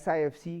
SIFC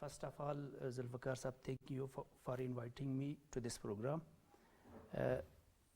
First of all, Zulfikar Sahab, thank you for inviting me to this program.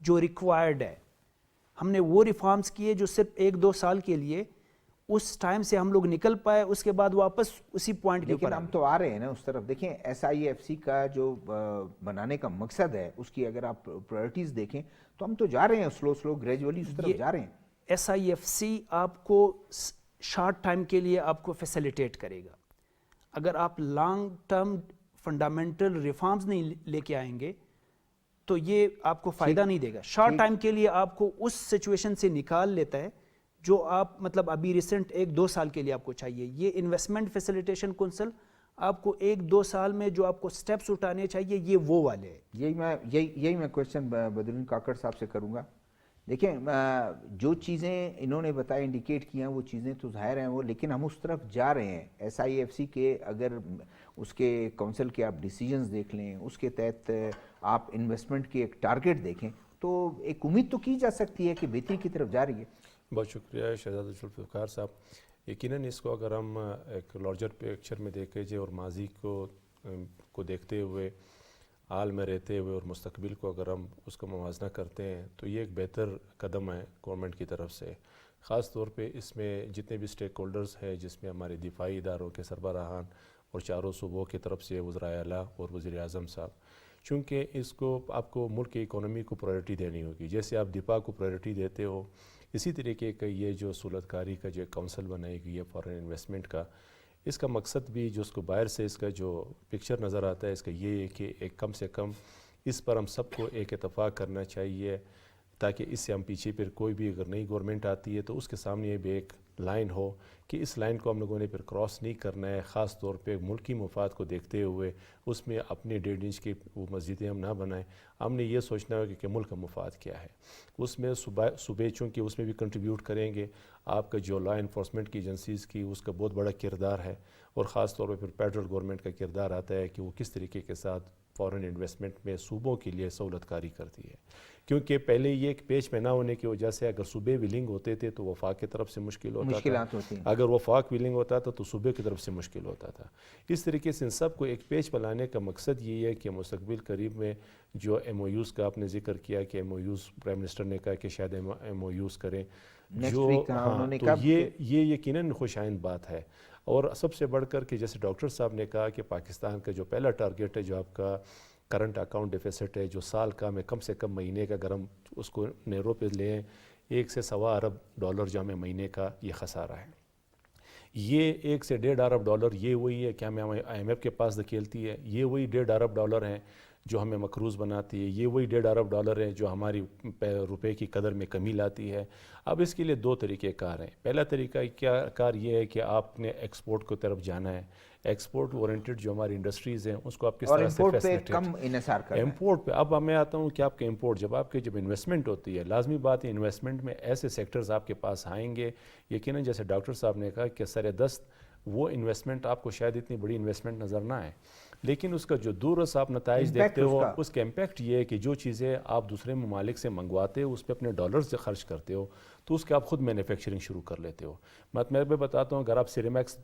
جو required ہے. ہم نے وہ ریفارمز کیے جو صرف 1-2 سال کے لیے اس ٹائم سے ہم لوگ نکل پائے, اس کے بعد واپس اسی پوائنٹ کے اوپر. لیکن ہم تو آ رہے ہیں نا اس طرف. دیکھیں SIFC کا جو بنانے کا مقصد ہے, اس کی اگر آپ پرائرٹیز دیکھیں تو ہم تو جا رہے ہیں سلو گریجولی اس طرف جا رہے ہیں. SIFC آپ کو شارٹ ٹائم کے لیے آپ کو فیسیلیٹیٹ کرے گا. اگر آپ لانگ ٹرم فنڈامنٹل ریفارمز نہیں لے کے آئیں گے تو یہ آپ کو فائدہ نہیں دے گا. شارٹ ٹائم کے لیے آپ کو اس سچویشن سے نکال لیتا ہے جو آپ مطلب ابھی ریسنٹ 1-2 سال کے لیے آپ کو چاہیے. یہ انویسٹمنٹ فیسیلیٹیشن کونسل آپ کو 1-2 سال میں جو آپ کو سٹیپس اٹھانے چاہیے یہ وہ والے ہیں. یہی میں کویشچن بدرالدین کاکڑ صاحب سے کروں گا. دیکھیں جو چیزیں انہوں نے بتایا انڈیکیٹ کیا وہ چیزیں تو ظاہر ہیں وہ, لیکن ہم اس طرف جا رہے ہیں. SIFC کے اگر اس کے کونسل کے آپ ڈیسیجنز دیکھ لیں, اس کے تحت آپ انویسٹمنٹ کی ایک ٹارگٹ دیکھیں تو ایک امید تو کی جا سکتی ہے کہ بہتری کی طرف جا رہی ہے. بہت شکریہ شہزاد ذوالفقار صاحب. یقیناً اس کو اگر ہم ایک لارجر پکچر میں دیکھیں جائے اور ماضی کو دیکھتے ہوئے, حال میں رہتے ہوئے اور مستقبل کو اگر ہم اس کا موازنہ کرتے ہیں تو یہ ایک بہتر قدم ہے گورنمنٹ کی طرف سے. خاص طور پہ اس میں جتنے بھی سٹیک ہولڈرز ہیں, جس میں ہمارے دفاعی اداروں کے سربراہان اور چاروں صوبوں کی طرف سے وزرائے اعلیٰ اور وزیر اعظم صاحب, چونکہ اس کو آپ کو ملک کی اکانومی کو پرائرٹی دینی ہوگی. جیسے آپ دفاع کو پرائرٹی دیتے ہو, اسی طریقے کا یہ جو سہولت کاری کا جو کونسل بنائی گئی ہے فارن انویسٹمنٹ کا, اس کا مقصد بھی جو اس کو باہر سے اس کا جو پکچر نظر آتا ہے اس کا یہ ہے کہ ایک کم سے کم اس پر ہم سب کو ایک اتفاق کرنا چاہیے تاکہ اس سے ہم پیچھے پھر کوئی بھی اگر نئی گورنمنٹ آتی ہے تو اس کے سامنے یہ بھی ایک لائن ہو کہ اس لائن کو ہم لوگوں نے پھر کراس نہیں کرنا ہے. خاص طور پہ ملکی مفاد کو دیکھتے ہوئے اس میں اپنے 1.5 انچ کی وہ مسجدیں ہم نہ بنائیں. ہم نے یہ سوچنا ہوگا کہ ملک کا مفاد کیا ہے. اس میں صوبے چونکہ اس میں بھی کنٹریبیوٹ کریں گے, آپ کا جو لا انفورسمنٹ کی ایجنسیز کی اس کا بہت بڑا کردار ہے, اور خاص طور پہ پھر فیڈرل گورنمنٹ کا کردار آتا ہے کہ وہ کس طریقے کے ساتھ فارن انویسٹمنٹ میں صوبوں کے لیے سہولت کاری کرتی ہے. کیونکہ پہلے یہ ایک پیچ میں نہ ہونے کی وجہ سے اگر صوبے ولنگ ہوتے تھے تو وفاق کی طرف سے مشکلات ہوتی, اگر وفاق ولنگ ہوتا تھا تو صوبے کی طرف سے مشکل ہوتا تھا. اس طریقے سے ان سب کو ایک پیچ پہ لانے کا مقصد یہی ہے کہ مستقبل قریب میں جو MOUs کا آپ نے ذکر کیا کہ MOUs پرائم منسٹر نے کہا کہ شاید MOUs کریں, جو تو یہ یقیناً خوش آئند بات ہے. اور سب سے بڑھ کر کہ جیسے ڈاکٹر صاحب نے کہا کہ پاکستان کا جو پہلا ٹارگٹ ہے جو آپ کا کرنٹ اکاؤنٹ ڈیفیسٹ ہے, جو سال کا میں کم سے کم مہینے کا اگر ہم اس کو نیرو پہ لیں $1 سے $1.25 ارب جو ہمیں مہینے کا یہ خسارہ ہے. یہ $1 سے $1.5 ارب یہ وہی ہے کہ ہمیں IMF کے پاس دھکیلتی ہے, یہ وہی $1.5 ارب ہیں جو ہمیں مقروض بناتی ہے, یہ وہی $1.5 ارب ہیں جو ہماری روپے کی قدر میں کمی لاتی ہے. اب اس کے لیے 2 طریقے کار ہیں. پہلا طریقہ کار یہ ہے کہ آپ نے ایکسپورٹ کو طرف جانا ہے. ایکسپورٹ اورینٹڈ جو ہماری انڈسٹریز ہیں اس کو آپ کس طرح سے فیسلیٹیٹ, امپورٹ پہ. اب میں آتا ہوں کہ آپ کے امپورٹ جب انویسٹمنٹ ہوتی ہے, لازمی بات ہے انویسٹمنٹ میں ایسے سیکٹرز آپ کے پاس آئیں گے. یقیناً جیسے ڈاکٹر صاحب نے کہا کہ سر دست وہ انویسٹمنٹ آپ کو شاید اتنی بڑی انویسٹمنٹ نظر نہ آئے, لیکن اس کا جو دور رس آپ نتائج دیکھتے ہو اس کا امپیکٹ یہ ہے کہ جو چیزیں آپ دوسرے ممالک سے منگواتے ہو اس پہ اپنے ڈالرز سے خرچ کرتے ہو تو اس کے آپ خود مینوفیکچرنگ شروع کر لیتے ہو. میں بتاتا ہوں, اگر آپ سیریمیکس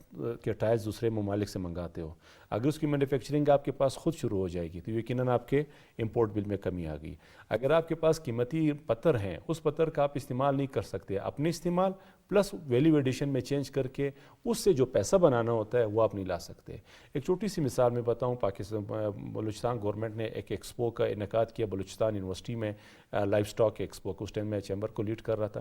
کے ٹائلز دوسرے ممالک سے منگاتے ہو, اگر اس کی مینوفیکچرنگ آپ کے پاس خود شروع ہو جائے گی تو یقیناً آپ کے امپورٹ بل میں کمی آ گئی. اگر آپ کے پاس قیمتی پتھر ہیں, اس پتھر کا آپ استعمال نہیں کر سکتے, اپنے استعمال پلس ویلیو ایڈیشن میں چینج کر کے اس سے جو پیسہ بنانا ہوتا ہے وہ آپ نہیں لا سکتے. ایک چھوٹی سی مثال میں بتاؤں, بلوچستان گورنمنٹ نے ایک ایکسپو کا انعقاد کیا بلوچستان یونیورسٹی میں, لائف سٹاک ایکسپو کو. اس ٹائم میں چیمبر کو لیڈ کر رہا تھا.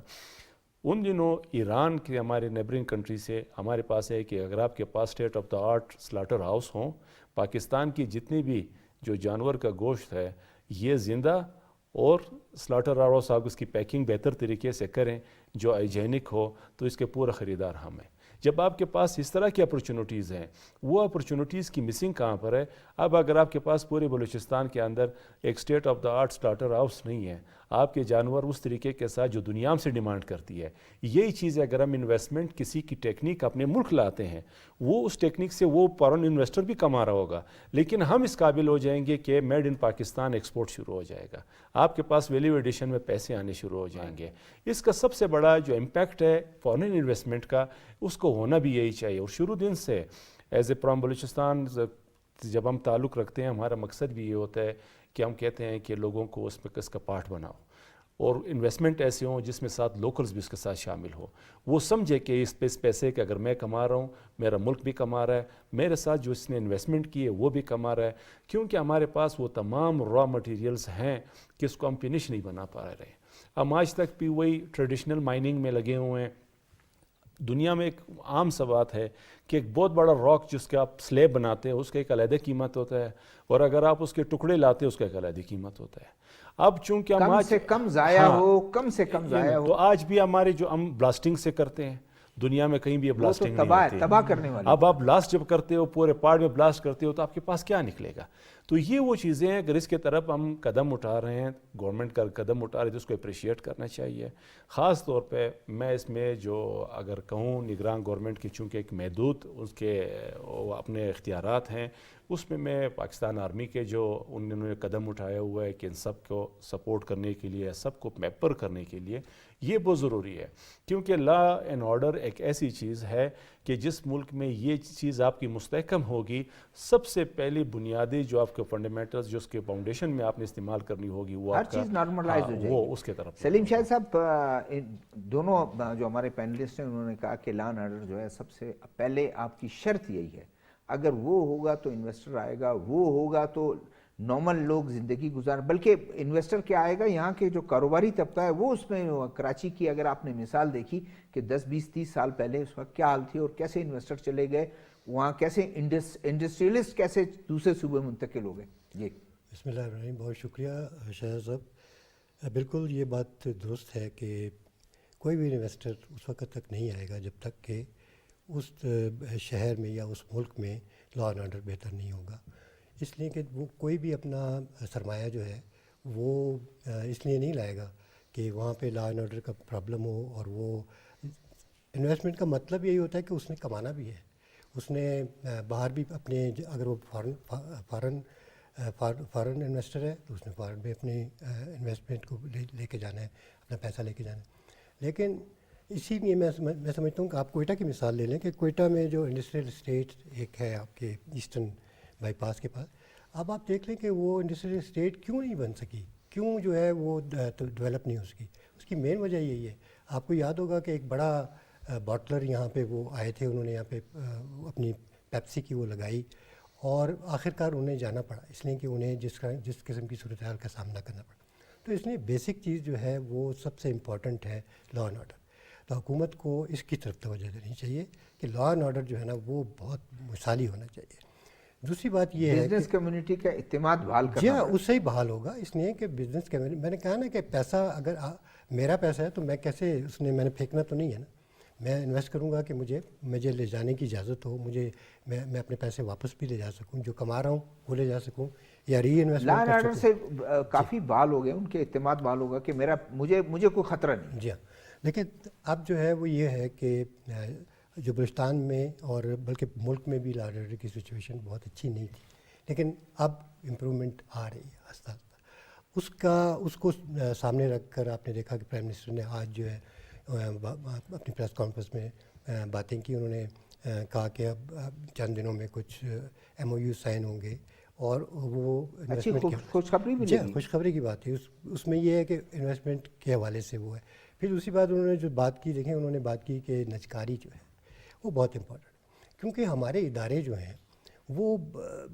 ان دنوں ایران کے ہمارے نیبرنگ کنٹری سے ہمارے پاس ہے کہ اگر آپ کے پاس state of the art slaughter house ہوں, پاکستان کی جتنی بھی جو جانور کا گوشت ہے یہ زندہ اور سلاٹر ہاؤس آپ اس کی پیکنگ بہتر طریقے سے کریں جو ہائیجینک ہو تو اس کے پورا خریدار ہم ہیں. جب آپ کے پاس اس طرح کی اپرچونٹیز ہیں, وہ اپرچونٹیز کی مسنگ کہاں پر ہے؟ اب اگر آپ کے پاس پورے بلوچستان کے اندر ایک state of the art slaughter house نہیں ہے, آپ کے جانور اس طریقے کے ساتھ جو دنیا سے ڈیمانڈ کرتی ہے, یہی چیز اگر ہم انویسٹمنٹ کسی کی ٹیکنیک اپنے ملک لاتے ہیں, وہ اس ٹیکنیک سے وہ فارن انویسٹر بھی کما رہا ہوگا, لیکن ہم اس قابل ہو جائیں گے کہ میڈ ان پاکستان ایکسپورٹ شروع ہو جائے گا, آپ کے پاس ویلیو ایڈیشن میں پیسے آنے شروع ہو جائیں گے. اس کا سب سے بڑا جو امپیکٹ ہے فارن انویسٹمنٹ کا, اس کو ہونا بھی یہی چاہیے. اور شروع دن سے ایز اے فرام بلوچستان جب ہم تعلق رکھتے ہیں, ہمارا مقصد بھی یہ ہوتا ہے کہ ہم کہتے ہیں کہ لوگوں کو اس میں اس کا پارٹ بناؤ. اور انویسٹمنٹ ایسے ہوں جس میں ساتھ لوکلز بھی اس کے ساتھ شامل ہو. وہ سمجھے کہ اس پیسے کہ اگر میں کما رہا ہوں میرا ملک بھی کما رہا ہے, میرے ساتھ جو اس نے انویسٹمنٹ کی ہے وہ بھی کما رہا ہے, کیونکہ ہمارے پاس وہ تمام را مٹیریلز ہیں کہ اس کو ہم فنش نہیں بنا پا رہے ہیں. ہم آج تک بھی وہی ٹریڈیشنل مائننگ میں لگے ہوئے ہیں. دنیا میں ایک عام سی بات ہے کہ ایک بہت بڑا راک جس کے آپ سلیب بناتے ہیں اس کا ایک علیحدہ قیمت ہوتا ہے, اور اگر آپ اس کے ٹکڑے لاتے ہیں اس کا ایک علیحدہ قیمت ہوتا ہے. اب چونکہ ہم کم سے کم ضائع ہو, کم سے کم ضائع ہو. تو آج بھی ہمارے جو ہم بلاسٹنگ سے کرتے ہیں, دنیا میں کہیں بھی یہ بلاسٹنگ نہیں ہوتی, تباہ کرنے والی. اب آپ بلاسٹ جب کرتے ہو پورے پہاڑ میں بلاسٹ کرتے ہو تو آپ کے پاس کیا نکلے گا. تو یہ وہ چیزیں ہیں اگر اس کے طرف ہم قدم اٹھا رہے ہیں, گورنمنٹ کا قدم اٹھا رہے ہیں تو اس کو اپریشیٹ کرنا چاہیے. خاص طور پہ میں اس میں جو اگر کہوں نگران گورنمنٹ کی چونکہ ایک محدود اس کے اپنے اختیارات ہیں, اس میں پاکستان آرمی کے جو انہوں نے قدم اٹھایا ہوا ہے کہ ان سب کو سپورٹ کرنے کے لیے, سب کو میپر کرنے کے لیے, یہ بہت ضروری ہے. کیونکہ لا اینڈ آرڈر ایک ایسی چیز ہے کہ جس ملک میں یہ چیز آپ کی مستحکم ہوگی, سب سے پہلی بنیادی جو آپ کے فنڈامنٹلز جو اس کے فاؤنڈیشن میں آپ نے استعمال کرنی ہوگی وہ ہر چیز نارملائز ہو جائے گی, وہ اس کے طرف. سلیم شاہ صاحب, دونوں جو ہمارے پینلسٹ ہیں انہوں نے کہا کہ لا اینڈ آرڈر جو ہے سب سے پہلے آپ کی شرط یہی ہے, اگر وہ ہوگا تو انویسٹر آئے گا, وہ ہوگا تو نارمل لوگ زندگی گزار, بلکہ انویسٹر کیا آئے گا, یہاں کے جو کاروباری طبقہ ہے وہ اس میں. کراچی کی اگر آپ نے مثال دیکھی کہ 10 20 30 سال پہلے اس وقت کیا حال تھی اور کیسے انویسٹر چلے گئے وہاں, کیسے انڈسٹریلسٹ کیسے دوسرے صوبے منتقل ہو گئے. جی بسم اللہ الرحمن الرحیم, بہت شکریہ شہزاد صاحب. بالکل یہ بات درست ہے کہ کوئی بھی انویسٹر اس وقت تک نہیں آئے گا جب تک کہ اس شہر میں یا اس ملک میں لا اینڈ آرڈر بہتر نہیں ہوگا. اس لیے کہ وہ کوئی بھی اپنا سرمایہ جو ہے وہ اس لیے نہیں لائے گا کہ وہاں پہ لا اینڈ آرڈر کا پرابلم ہو, اور وہ انویسٹمنٹ کا مطلب یہی ہوتا ہے کہ اس نے کمانا بھی ہے, اس نے باہر بھی اپنے, اگر وہ فارن انویسٹر ہے تو اس نے فارن بھی اپنی انویسٹمنٹ کو لے کے جانا ہے, اپنا پیسہ لے کے جانا ہے. لیکن اسی لیے میں سمجھتا ہوں کہ آپ کوئٹہ کی مثال لے لیں کہ کوئٹہ میں جو انڈسٹریل اسٹیٹ ایک ہے آپ کے ایسٹرن بائی پاس کے پاس, اب آپ دیکھ لیں کہ وہ انڈسٹریل اسٹیٹ کیوں نہیں بن سکی, کیوں جو ہے وہ ڈیولپ نہیں ہو سکی. اس کی مین وجہ یہی ہے. آپ کو یاد ہوگا کہ ایک بڑا باٹلر یہاں پہ وہ آئے تھے, انہوں نے یہاں پہ اپنی پیپسی کی وہ لگائی, اور آخرکار انہیں جانا پڑا اس لیے کہ انہیں جس قسم کی صورتحال کا سامنا کرنا پڑا. تو اس لیے بیسک چیز جو ہے وہ سب سے امپورٹنٹ ہے لا اینڈ آرڈر. تو حکومت کو اس کی طرف توجہ دینی چاہیے کہ لا اینڈ آرڈر جو ہے نا وہ بہت مثالی ہونا چاہیے. دوسری بات یہ ہے بزنس کمیونٹی کا اعتماد بحال کرنا. جی ہاں, اس سے ہی بحال ہوگا. اس لیے کہ بزنس کمیونٹی, میں نے کہا نا کہ پیسہ اگر میرا پیسہ ہے تو میں کیسے, میں نے پھینکنا تو نہیں ہے نا, میں انویسٹ کروں گا کہ مجھے لے جانے کی اجازت ہو, میں اپنے پیسے واپس بھی لے جا سکوں, جو کما رہا ہوں وہ لے جا سکوں, یا ری انویسٹمنٹ لا اینڈ آرڈر سے کافی بحال ہو گئے, ان کے اعتماد بحال ہوگا کہ مجھے کوئی خطرہ نہیں. جی ہاں, لیکن اب جو ہے وہ یہ ہے کہ جو بلوچستان میں اور بلکہ ملک میں بھی لا اینڈ آرڈر کی سچویشن بہت اچھی نہیں تھی, لیکن اب امپرومنٹ آ رہی ہے آہستہ آہستہ. اس کو سامنے رکھ کر آپ نے دیکھا کہ پرائم منسٹر نے آج جو ہے اپنی پریس کانفرنس میں باتیں کی. انہوں نے کہا کہ اب چند دنوں میں کچھ MOU سائن ہوں گے, اور وہ خوشخبری کی بات ہے. اس میں یہ ہے کہ انویسٹمنٹ کے حوالے سے وہ ہے. پھر دوسری بات انہوں نے جو بات کی, دیکھیں انہوں نے بات کی کہ نجکاری جو ہے وہ بہت امپورٹنٹ, کیونکہ ہمارے ادارے جو ہیں وہ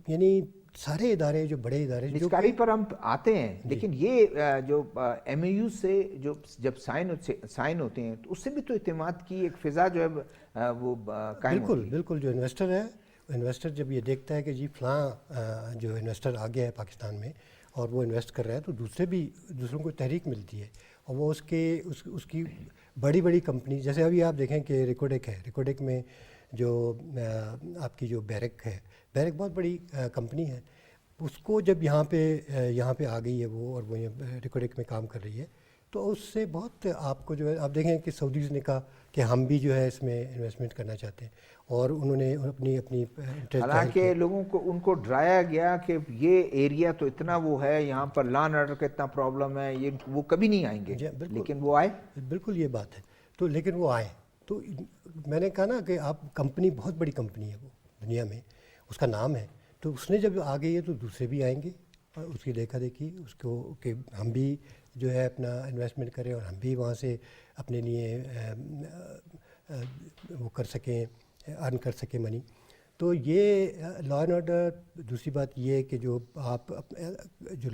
یعنی سارے ادارے جو بڑے ادارے نجکاری پر ہم آتے ہیں, لیکن یہ جو MOU سے جب سائن ہوتے ہیں تو اس سے بھی تو اعتماد کی ایک فضا جو ہے وہ قائم ہوتی ہے. بالکل جو انویسٹر ہے, انویسٹر جب یہ دیکھتا ہے کہ جی فلاں جو انویسٹر آ گیا ہے پاکستان میں اور وہ انویسٹ کر رہا ہے, تو دوسروں کو تحریک ملتی ہے, اور وہ اس کی بڑی کمپنی, جیسے ابھی آپ دیکھیں کہ ریکوڈیک ہے, ریکوڈیک میں جو آپ کی جو بیرک ہے, بیرک بہت بڑی کمپنی ہے, اس کو جب یہاں پہ آ گئی ہے وہ, اور وہ ریکوڈیک میں کام کر رہی ہے, تو اس سے بہت آپ کو جو ہے آپ دیکھیں کہ سعودیز نے کہا کہ ہم بھی جو ہے اس میں انویسٹمنٹ کرنا چاہتے ہیں, اور انہوں نے اپنی حالانکہ لوگوں کو ان کو ڈرایا گیا کہ یہ ایریا تو اتنا وہ ہے, یہاں پر لا اینڈ آرڈر کا اتنا پرابلم ہے, یہ وہ کبھی نہیں آئیں گے, لیکن وہ آئے. بالکل یہ بات ہے. تو لیکن وہ آئے, تو میں نے کہا نا کہ آپ کمپنی بہت بڑی کمپنی ہے وہ دنیا میں, اس کا نام ہے, تو اس نے جب آ گئی ہے تو دوسرے بھی آئیں گے, اور اس کی دیکھا دیکھی اس کو کہ ہم بھی جو ہے اپنا انویسٹمنٹ کریں اور ہم بھی وہاں سے اپنے لیے وہ کر سکیں، ارن کر سکیں منی. تو یہ لا اینڈ آرڈر. دوسری بات یہ ہے کہ جو آپ جو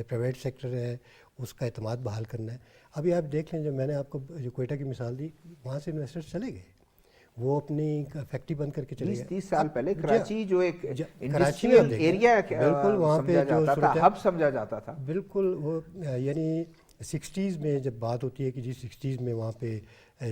پرائیویٹ سیکٹر ہے اس کا اعتماد بحال کرنا ہے. ابھی آپ دیکھ لیں، جو میں نے آپ کو جو کوئٹہ کی مثال دی، وہاں سے انویسٹرز چلے گئے، وہ اپنی فیکٹری بند کر کے چلے گئے. 20-30 سال پہلے کراچی جو ایک کراچی میں انڈسٹریل ایریا بالکل وہاں پہ جو ہب سمجھا جاتا تھا، بالکل وہ یعنی 60s میں جب بات ہوتی ہے کہ جی 60s میں وہاں پہ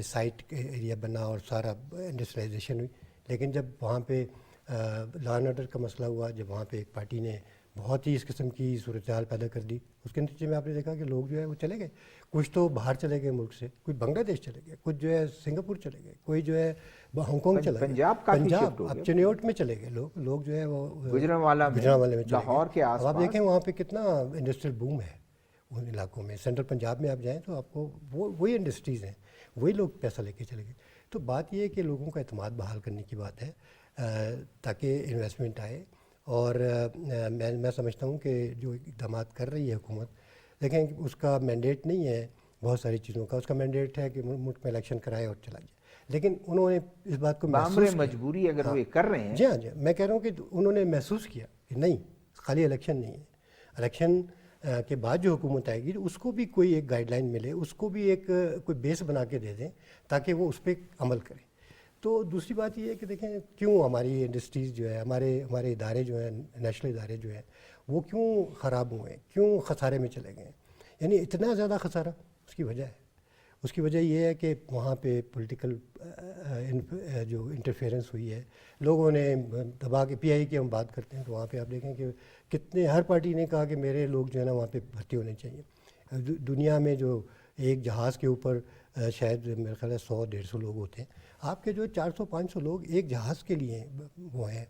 سائٹ ایریا بنا اور سارا انڈسٹریلائزیشن ہوئی. لیکن جب وہاں پہ لا اینڈ آرڈر کا مسئلہ ہوا، جب وہاں پہ ایک پارٹی نے بہت ہی اس قسم کی صورتحال پیدا کر دی، اس کے نتیجے میں آپ نے دیکھا کہ لوگ جو ہے وہ چلے گئے. کچھ تو باہر چلے گئے ملک سے، کوئی بنگلہ دیش چلے گئے، کچھ جو ہے سنگاپور چلے گئے، کوئی جو ہے ہانگ کانگ چلا گیا، پنجاب اب چنیوٹ میں چلے گئے لوگ جو ہے وہ گجرانوالہ میں چلے لاہور کے آس پاس. آپ دیکھیں وہاں پہ کتنا انڈسٹریل بوم ہے ان علاقوں میں. سینٹرل پنجاب میں آپ جائیں تو آپ کو وہی انڈسٹریز ہیں، وہی لوگ پیسہ لے کے چلے گئے. تو بات یہ ہے کہ لوگوں کا اعتماد بحال کرنے کی بات ہے تاکہ انویسٹمنٹ آئے. اور میں سمجھتا ہوں کہ جو اقدامات کر رہی ہے حکومت، دیکھیں اس کا مینڈیٹ نہیں ہے بہت ساری چیزوں کا. اس کا مینڈیٹ ہے کہ ملک میں الیکشن کرائے اور چلا جائے. لیکن انہوں نے اس بات کو محسوس مجبوری اگر وہ کر رہے ہیں. جی ہاں میں کہہ رہا ہوں کہ انہوں نے محسوس کیا کہ نہیں، خالی الیکشن نہیں ہے، الیکشن کے بعد جو حکومت آئے گی اس کو بھی کوئی ایک گائیڈ لائن ملے، اس کو بھی ایک کوئی بیس بنا کے دے دیں تاکہ وہ اس پہ عمل کرے. تو دوسری بات یہ ہے کہ دیکھیں کیوں ہماری انڈسٹریز جو ہے، ہمارے ادارے جو ہیں، نیشنل ادارے جو ہیں، وہ کیوں خراب ہوئے ہیں، کیوں خسارے میں چلے گئے ہیں. یعنی اتنا زیادہ خسارہ، اس کی وجہ ہے. اس کی وجہ یہ ہے کہ وہاں پہ پولیٹیکل جو انٹرفیئرنس ہوئی ہے، لوگوں نے دبا کے PI کی ہم بات کرتے ہیں تو وہاں پہ آپ دیکھیں کہ کتنے ہر پارٹی نے کہا کہ میرے لوگ جو ہے نا وہاں پہ بھرتی ہونے چاہیے. دنیا میں جو ایک جہاز کے اوپر شاید میرے خیال ہے 100-150 لوگ ہوتے ہیں، آپ کے جو 400-500 لوگ ایک جہاز کے لیے وہ ہیں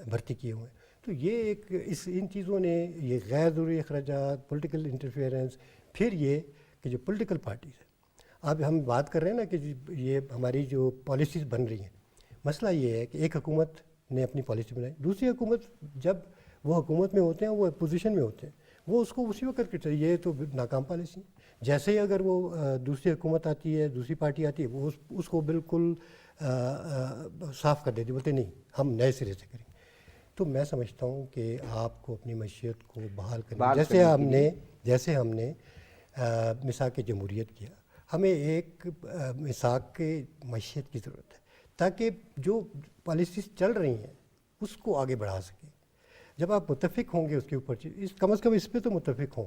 بھرتی کیے ہوئے ہیں. تو یہ ایک ان چیزوں نے، یہ غیر ضروری اخراجات، پولیٹیکل انٹرفیئرنس، پھر یہ کہ جو پولیٹیکل پارٹیز ہیں، اب ہم بات کر رہے ہیں نا کہ یہ ہماری جو پالیسیز بن رہی ہیں، مسئلہ یہ ہے کہ ایک حکومت نے اپنی پالیسی بنائی، دوسری حکومت جب وہ حکومت میں ہوتے ہیں، وہ اپوزیشن میں ہوتے ہیں، وہ اس کو اسی وقت کرتے ہیں. یہ تو ناکام پالیسی. جیسے ہی اگر وہ دوسری حکومت آتی ہے، دوسری پارٹی آتی ہے، وہ اس کو بالکل صاف کر دیتی، بولتے نہیں ہم نئے سرے سے کریں. تو میں سمجھتا ہوں کہ آپ کو اپنی معیشت کو بحال کرنا، جیسے ہم نے میثاق جمہوریت کیا، ہمیں ایک میثاق معیشت کی ضرورت ہے تاکہ جو پالیسیز چل رہی ہیں اس کو آگے بڑھا سکیں. جب آپ متفق ہوں گے اس کے اوپر، کم از کم اس پہ تو متفق ہوں.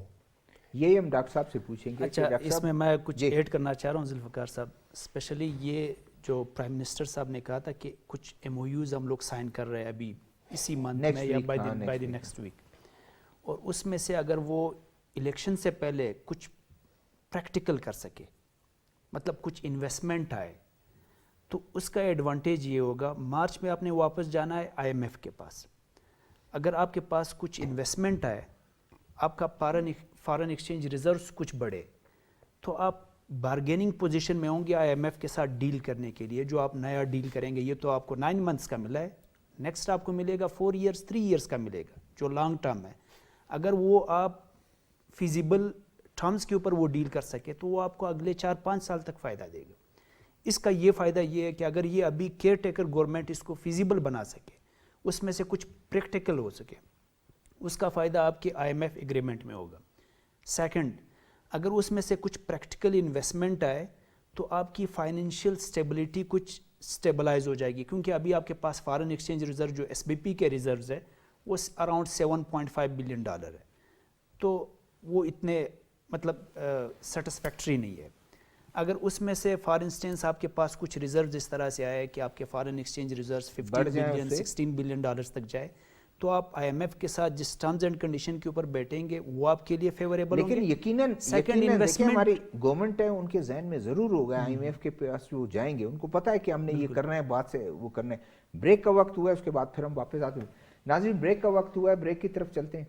یہی ہم ڈاکٹر صاحب سے پوچھیں گے. اچھا، اس میں کچھ ایڈ کرنا چاہ رہا ہوں ذوالفقار صاحب. اسپیشلی یہ جو پرائم منسٹر صاحب نے کہا تھا کہ کچھ MOUs ہم لوگ سائن کر رہے ہیں ابھی اسی منتھ میں یا بائی دی نیکسٹ ویک، اور اس میں سے اگر وہ الیکشن سے پہلے کچھ پریکٹیکل کر سکے، مطلب کچھ انویسٹمنٹ آئے، تو اس کا ایڈوانٹیج یہ ہوگا. مارچ میں آپ نے واپس جانا ہے IMF کے پاس. اگر آپ کے پاس کچھ انویسٹمنٹ آئے، آپ کا فارن ایکسچینج ریزروز کچھ بڑھے، تو آپ بارگیننگ پوزیشن میں ہوں گے IMF کے ساتھ ڈیل کرنے کے لیے. جو آپ نیا ڈیل کریں گے، یہ تو آپ کو 9 months کا ملا ہے، نیکسٹ آپ کو ملے گا 4 years 3 years کا ملے گا جو لانگ ٹرم ہے. اگر وہ آپ فیزیبل ٹرمز کے اوپر وہ ڈیل کر سکے تو وہ آپ کو اگلے 4-5 سال تک فائدہ دے گا. اس کا یہ فائدہ یہ ہے کہ اگر یہ ابھی کیئر ٹیکر گورنمنٹ اس کو فیزیبل بنا سکے، اس میں سے کچھ پریکٹیکل ہو سکے، اس کا فائدہ آپ کے IMF ایگریمنٹ میں ہوگا. سیکنڈ، اگر اس میں سے کچھ پریکٹیکل انویسٹمنٹ آئے تو آپ کی فائنینشیل سٹیبلٹی کچھ سٹیبلائز ہو جائے گی، کیونکہ ابھی آپ کے پاس فارن ایکسچینج ریزرو جو SBP کے ریزروز ہے وہ اراؤنڈ $7.5 billion ہے. تو وہ اتنے مطلب سیٹسفیکٹری نہیں ہے. اگر اس میں سے فار انسٹنس آپ کے پاس کچھ ریزروز اس طرح سے آئے کہ آپ کے foreign exchange reserves 15 billion 16 billion dollars تک جائے، تو آپ IMF کے ساتھ جس ٹرمز اینڈ کنڈیشن کے اوپر بیٹھیں گے وہ آپ کے لیے فیوریبل ہوں گے. لیکن یقیناً دیکھیں ہماری گورنمنٹ ہے، ان کے ذہن میں ضرور ہوگا IMF کے پاس جو جائیں گے ان کو پتہ ہے کہ ہم نے یہ کرنا ہے، بات سے وہ کرنا ہے. بریک کا وقت ہوا ہے، اس کے بعد پھر ہم واپس آتے ہیں. ناظرین بریک کا وقت ہوا ہے، بریک کی طرف چلتے ہیں.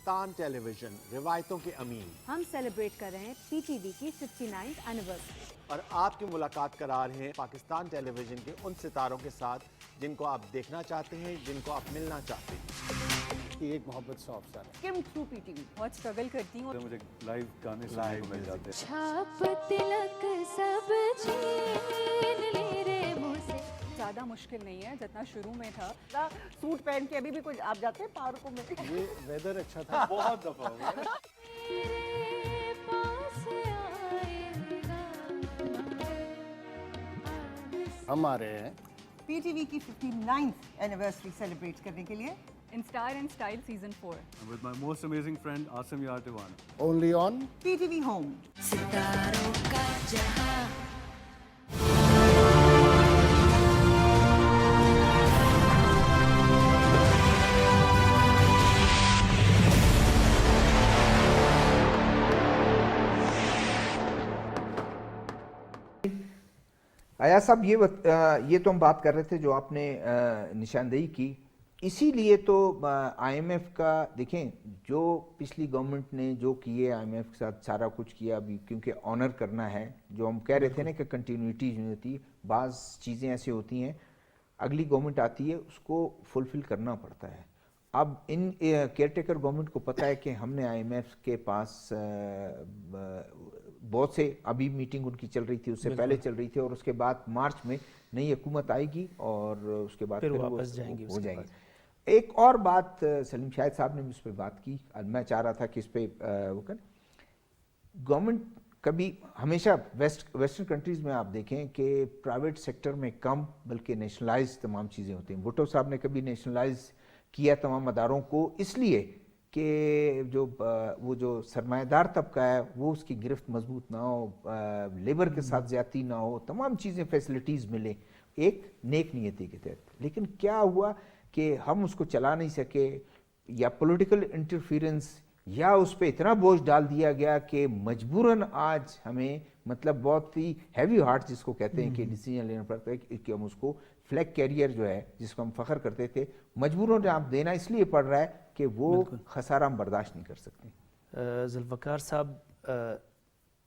پاکستان ٹیلی ویژن روایتوں کے امین. ہم سیلیبریٹ کر رہے ہیں PTV کی 59th ایونیورسری اور آپ کی ملاقات کرا رہے ہیں پاکستان ٹیلی ویژن کے ان ستاروں کے ساتھ جن کو آپ دیکھنا چاہتے ہیں, جن کو آپ ملنا چاہتے ہیں. ایک محبت سے افسر ہے. کم تھرو PTV بہت اسٹرگل کرتی ہوں. مجھے لائیو گانے سننے کو مل جاتے ہیں. چھاپ تلک سب چھین لے رے منہ سے. زیادہ مشکل نہیں ہے جتنا شروع میں تھا. سوٹ پہن کے ابھی بھی کچھ آپ جاتے ہیں پارکوں میں. یہ ویدر اچھا تھا, بہت دفعہ ہو گیا. تیرے پاس آئے گا. ہم آ رہے ہیں PTV کی 59th ایونیورسری سیلیبریٹ کرنے کے لیے in star and style season 4 with my most amazing friend Asim Yar Diwan. Only on PTV home. ستاروں کا جہاں. ایاز صاحب یہ تو ہم بات کر رہے تھے جو آپ نے نشاندہی کی, اسی لیے تو آئی ایم ایف کا دیکھیں جو پچھلی گورنمنٹ نے جو کیے آئی ایم ایف کے ساتھ سارا کچھ کیا ابھی, کیونکہ آنر کرنا ہے. جو ہم کہہ رہے تھے نا کہ کنٹینیوٹی نہیں ہوتی, بعض چیزیں ایسی ہوتی ہیں اگلی گورنمنٹ آتی ہے اس کو فلفل کرنا پڑتا ہے. اب ان کیئر ٹیکر گورنمنٹ کو پتہ ہے کہ ہم نے آئی ایم ایف کے پاس بہت سے, ابھی میٹنگ ان کی چل رہی تھی, اس سے پہلے چل رہی تھی, اور اس کے بعد مارچ میں نئی حکومت آئے گی اور اس کے بعد پھر وہ واپس جائیں گے. ہو جائیں گے. ایک اور بات سلیم شاہد صاحب نے بھی اس پہ بات کی, میں چاہ رہا تھا کہ اس پہ وہ کریں. گورنمنٹ کبھی ہمیشہ ویسٹرن کنٹریز میں آپ دیکھیں کہ پرائیویٹ سیکٹر میں کم بلکہ نیشنلائز تمام چیزیں ہوتی ہیں. بھٹو صاحب نے کبھی نیشنلائز کیا تمام اداروں کو اس لیے کہ وہ جو سرمایہ دار طبقہ ہے وہ اس کی گرفت مضبوط نہ ہو, لیبر کے ساتھ زیادتی نہ ہو, تمام چیزیں فیسلٹیز ملیں ایک نیک نیتی کے تحت. لیکن کیا ہوا کہ ہم اس کو چلا نہیں سکے, یا پولیٹیکل انٹرفیرنس, یا اس پہ اتنا بوجھ ڈال دیا گیا کہ مجبوراً آج ہمیں مطلب بہت ہی ہیوی ہارٹ جس کو کہتے ہیں کہ ڈیسیجن لینا پڑتا ہے کہ ہم اس کو فلیگ کیریئر جو ہے جس کو ہم فخر کرتے تھے مجبوراً آپ دینا اس لیے پڑ رہا ہے کہ وہ خسارہ ہم برداشت نہیں کر سکتے. ذوالفقار صاحب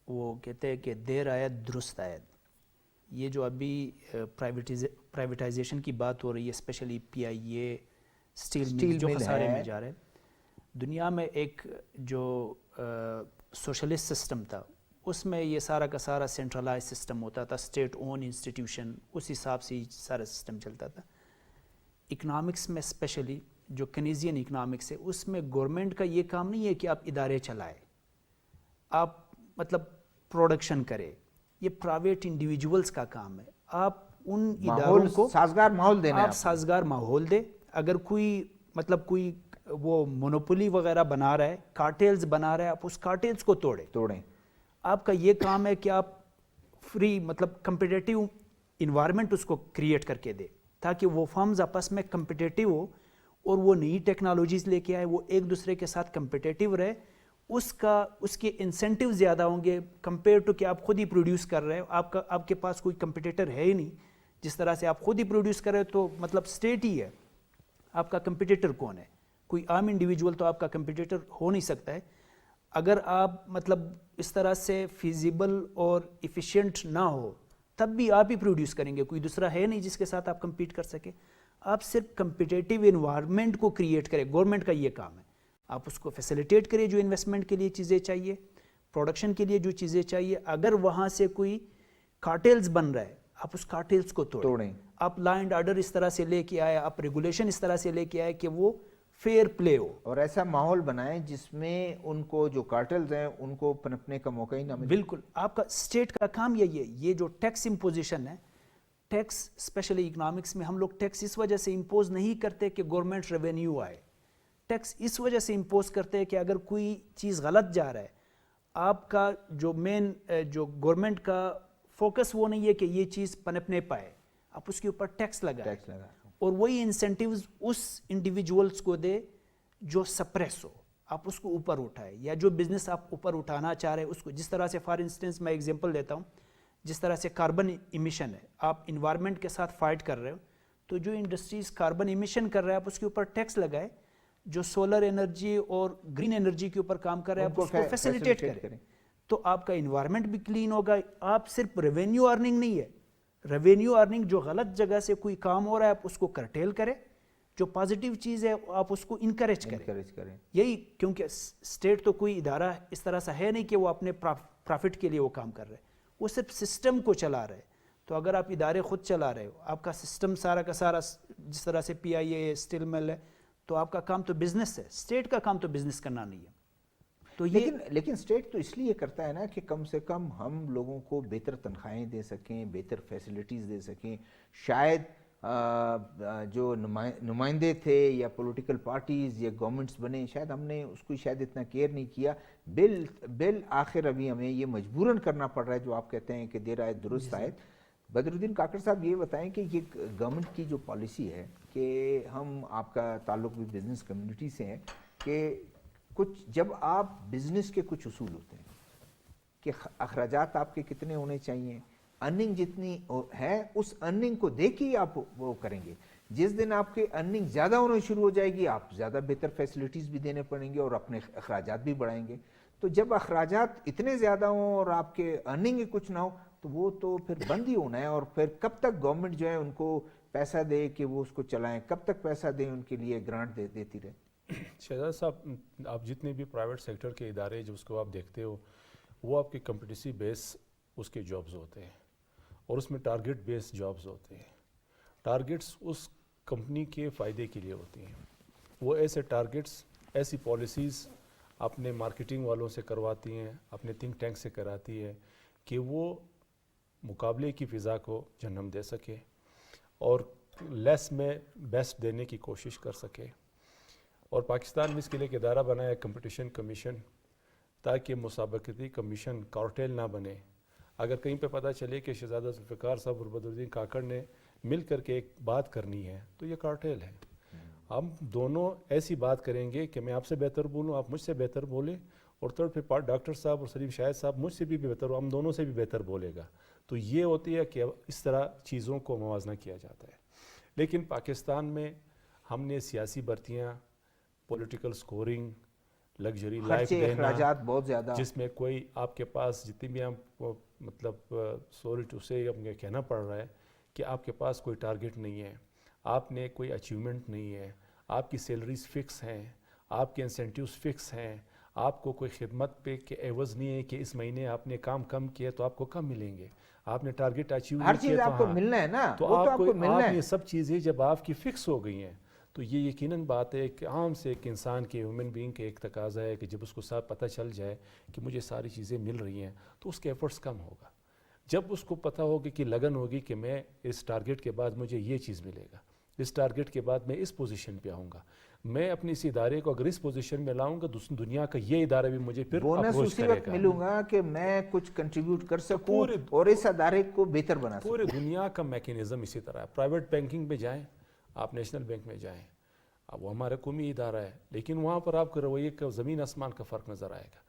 وہ کہتے ہیں کہ دیر آیت درست آیت. یہ جو ابھی پرائیویٹائزیشن کی بات ہو رہی ہے, اسپیشلی PIA اسٹیل مل جو خسارے میں جا رہے ہیں, دنیا میں ایک جو سوشلسٹ سسٹم تھا اس میں یہ سارا کا سارا سینٹرلائز سسٹم ہوتا تھا, اسٹیٹ اون انسٹیٹیوشن, اس حساب سے سارا سسٹم چلتا تھا. اکنامکس میں اسپیشلی جو کنیزین اکنامکس ہے اس میں گورنمنٹ کا یہ کام نہیں ہے کہ آپ ادارے چلائے, آپ مطلب پروڈکشن کرے, یہ پرائیویٹ انڈیویجولز کا کام ہے. آپ ان اداروں کو سازگار ماحول دینا, آپ سازگار ماحول دے. اگر کوئی مطلب کوئی وہ مونوپولی وغیرہ بنا رہا ہے, کارٹیلز بنا رہا ہے, آپ اس کارٹیلز کو توڑیں. آپ کا یہ کام ہے کہ آپ فری مطلب کمپیٹیٹیو انوائرمنٹ اس کو کریٹ کر کے دے تاکہ وہ فرمز آپس میں کمپیٹیٹیو ہو اور وہ نئی ٹیکنالوجیز لے کے آئے, وہ ایک دوسرے کے ساتھ کمپیٹیٹیو رہے. اس کے انسینٹیو زیادہ ہوں گے کمپیئر ٹو کہ آپ خود ہی پروڈیوس کر رہے ہو. آپ کے پاس کوئی کمپیٹیٹر ہے ہی نہیں. جس طرح سے آپ خود ہی پروڈیوس کر رہے ہو تو مطلب اسٹیٹ ہی ہے, آپ کا کمپیٹیٹر کون ہے؟ کوئی عام انڈیویجول تو آپ کا کمپیٹیٹر ہو نہیں سکتا ہے. اگر آپ مطلب اس طرح سے فیزیبل اور ایفیشینٹ نہ ہو تب بھی آپ ہی پروڈیوس کریں گے, کوئی دوسرا ہے نہیں جس کے ساتھ آپ کمپیٹ کر سکیں. آپ صرف کمپیٹیٹیو انوائرمنٹ کو کریٹ کریں, گورنمنٹ کا یہ کام ہے. آپ اس کو فیسیلیٹیٹ کریں جو انویسٹمنٹ کے لیے چیزیں چاہیے, پروڈکشن کے لیے جو چیزیں چاہیے. اگر وہاں سے کوئی کارٹیلز بن رہا ہے آپ اس کارٹیلز کو توڑیں. آپ لا اینڈ آرڈر اس طرح سے لے کے آئے, آپ ریگولیشن اس طرح سے لے کے آئے کہ وہ فیئر پلے ہو, اور ایسا ماحول بنائیں جس میں ان کو جو کارٹلز ہیں ان کو پنپنے کا موقع ہی نہ ملے. بالکل. آپ کا اسٹیٹ کا کام یہی ہے. یہ جو ٹیکس امپوزیشن ہے, ٹیکس اسپیشلی اکنامکس میں ہم لوگ ٹیکس اس وجہ سے امپوز نہیں کرتے کہ گورنمنٹ ریونیو آئے. ٹیکس اس وجہ سے امپوز کرتے ہیں کہ اگر کوئی چیز غلط جا رہا ہے, آپ کا جو مین جو گورنمنٹ کا فوکس وہ نہیں ہے کہ یہ چیز پنپنے پائے, آپ اس کے اوپر ٹیکس لگائیں اور وہی انسینٹیوز اس انڈیویجولز کو دے جو سپریس ہو, آپ اس کو اوپر اٹھائے. یا جو بزنس آپ اوپر اٹھانا چاہ رہے ہیں اس کو, جس طرح سے فار انسٹنس میں ایگزامپل دیتا ہوں, جس طرح سے کاربن ایمیشن ہے, آپ انوائرمنٹ کے ساتھ فائٹ کر رہے ہو تو جو انڈسٹریز کاربن ایمیشن کر رہے ہیں آپ اس کے اوپر ٹیکس لگائے. جو سولر انرجی اور گرین انرجی کے اوپر کام کر رہے ہیں آپ اس کو فیسیلیٹیٹ کریں تو آپ کا انوائرمنٹ بھی کلین ہوگا. آپ صرف ریونیو ارننگ نہیں ہے, ریونیو ارننگ جو غلط جگہ سے کوئی کام ہو رہا ہے آپ اس کو کرٹیل کریں, جو پازیٹیو چیز ہے آپ اس کو انکریج کریں. یہی کیونکہ اسٹیٹ تو کوئی ادارہ اس طرح سے ہے نہیں کہ وہ اپنے پرافٹ کے لیے وہ کام کر رہے ہیں, وہ صرف سسٹم کو چلا رہے. تو اگر آپ ادارے خود چلا رہے ہو, آپ کا سسٹم سارا کا سارا جس طرح سے پی آئی اے اسٹیل مل ہے, تو آپ کا کام تو بزنس ہے, اسٹیٹ کا کام تو بزنس کرنا نہیں ہے. تو لیکن اسٹیٹ تو اس لیے کرتا ہے نا کہ کم سے کم ہم لوگوں کو بہتر تنخواہیں دے سکیں, بہتر فیسلٹیز دے سکیں. شاید جو نمائندے تھے یا پولیٹیکل پارٹیز یا گورنمنٹس بنے, شاید ہم نے اس کو شاید اتنا کیئر نہیں کیا. بالآخر ابھی ہمیں یہ مجبوراً کرنا پڑ رہا ہے جو آپ کہتے ہیں کہ دیر آئے درست آئے. بدر الدین کاکڑ صاحب یہ بتائیں کہ یہ گورنمنٹ کی جو پالیسی ہے کہ ہم, آپ کا تعلق بھی بزنس کمیونٹی سے ہے, کہ کچھ جب آپ بزنس کے کچھ اصول ہوتے ہیں کہ اخراجات آپ کے کتنے ہونے چاہیے, ارننگ جتنی ہے اس ارننگ کو دیکھ کے آپ وہ کریں گے. جس دن آپ کی ارننگ زیادہ ہونا شروع ہو جائے گی آپ زیادہ بہتر فیسلٹیز بھی دینے پڑیں گے اور اپنے اخراجات بھی بڑھائیں گے. تو جب اخراجات اتنے زیادہ ہوں اور آپ کے ارننگ کچھ نہ ہو تو وہ تو پھر بند ہی ہونا ہے. اور پھر کب تک گورنمنٹ جو ہے ان کو پیسہ دے کہ وہ اس کو چلائیں, کب تک پیسہ دیں ان کے لیے گرانٹ دیتی رہے. شہزاد صاحب, آپ جتنے بھی پرائیویٹ سیکٹر کے ادارے جب اس کو آپ دیکھتے ہو وہ آپ کے کمپٹیٹیو بیس اس کے جابز ہوتے ہیں اور اس میں ٹارگٹ بیس جابز ہوتے ہیں. ٹارگٹس اس کمپنی کے فائدے کے لیے ہوتے ہیں. وہ ایسے ٹارگٹس, ایسی پالیسیز اپنے مارکیٹنگ والوں سے کرواتی ہیں, اپنے تھنک ٹینک سے کراتی ہے کہ وہ مقابلے کی فضا کو جنم دے سکے اور لیس میں بیسٹ دینے کی کوشش کر سکے. اور پاکستان میں اس کے لیے ایک ادارہ بنایا ہے کمپٹیشن کمیشن, تاکہ مسابقتی کمیشن کارٹیل نہ بنے. اگر کہیں پہ پتہ چلے کہ شہزادہ ذوالفقار صاحب اور بدر الدین کاکڑ نے مل کر کے ایک بات کرنی ہے تو یہ کارٹیل ہے. ہم دونوں ایسی بات کریں گے کہ میں آپ سے بہتر بولوں, آپ مجھ سے بہتر بولیں, اور تھرڈ پہ ڈاکٹر صاحب اور سلیم شاہد صاحب مجھ سے بھی بہتر, ہم دونوں سے بھی بہتر بولے گا. تو یہ ہوتی ہے کہ اس طرح چیزوں کو موازنہ کیا جاتا ہے. لیکن پاکستان میں ہم نے سیاسی بھرتیاں, پولیٹیکل سکورنگ, لگژری لائف دینا, اخراجات بہت زیادہ, جس میں کوئی آپ کے پاس جتنی بھی آپ مطلب سوری ٹو سے کہنا پڑ رہا ہے کہ آپ کے پاس کوئی ٹارگٹ نہیں ہے, آپ نے کوئی اچیومنٹ نہیں ہے, آپ کی سیلریز فکس ہیں, آپ کے انسینٹیوز فکس ہیں, آپ کو کوئی خدمت پہ کہ عوض نہیں ہے کہ اس مہینے آپ نے کام کم کیا تو آپ کو کم ملیں گے, آپ نے ٹارگٹ اچیو نہیں کیا تو آپ کو ملنا ہے نا, تو آپ یہ سب چیزیں جب آپ کی فکس ہو گئی ہیں تو یہ یقیناً بات ہے کہ عام سے ایک انسان کے ہیومن بینگ کے ایک تقاضا ہے کہ جب اس کو صاحب پتہ چل جائے کہ مجھے ساری چیزیں مل رہی ہیں تو اس کے ایفرٹس کم ہوگا. جب اس کو پتہ ہوگی کہ لگن ہوگی کہ میں اس ٹارگٹ کے بعد مجھے یہ چیز ملے گا, اس ٹارگٹ کے بعد میں اس پوزیشن پہ آؤں گا, میں اپنے اس ادارے کو اگر اس پوزیشن میں لاؤں گا دنیا کا یہ ادارہ بھی مجھے پھر اپروچ کرے گا. بونس ملوں گا کہ میں کچھ کنٹریبیوٹ کر سکوں اور اس ادارے کو بہتر بنا سکوں. پورے دنیا کا میکینزم اسی طرح ہے. پرائیویٹ بینکنگ میں جائیں, آپ نیشنل بینک میں جائیں, اب وہ ہمارا قومی ادارہ ہے, لیکن وہاں پر آپ کو رویے کا زمین آسمان کا فرق نظر آئے گا.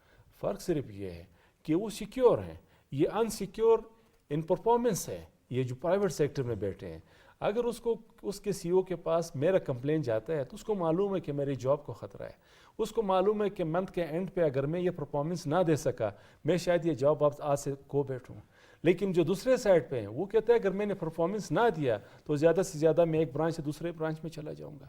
فرق صرف یہ ہے کہ وہ سیکیور ہیں, یہ انسیکیور ان پرفارمنس ہے. یہ جو پرائیویٹ سیکٹر میں بیٹھے ہیں, اگر اس کے سی او کے پاس میرا کمپلین جاتا ہے تو اس کو معلوم ہے کہ میری جاب کو خطرہ ہے, اس کو معلوم ہے کہ منتھ کے اینڈ پہ اگر میں یہ پرفارمنس نہ دے سکا میں شاید یہ جاب آج سے کھو بیٹھوں. لیکن جو دوسرے سائڈ پہ ہیں وہ کہتے ہیں اگر میں نے پرفارمنس نہ دیا تو زیادہ سے زیادہ میں ایک برانچ سے دوسرے برانچ میں چلا جاؤں گا.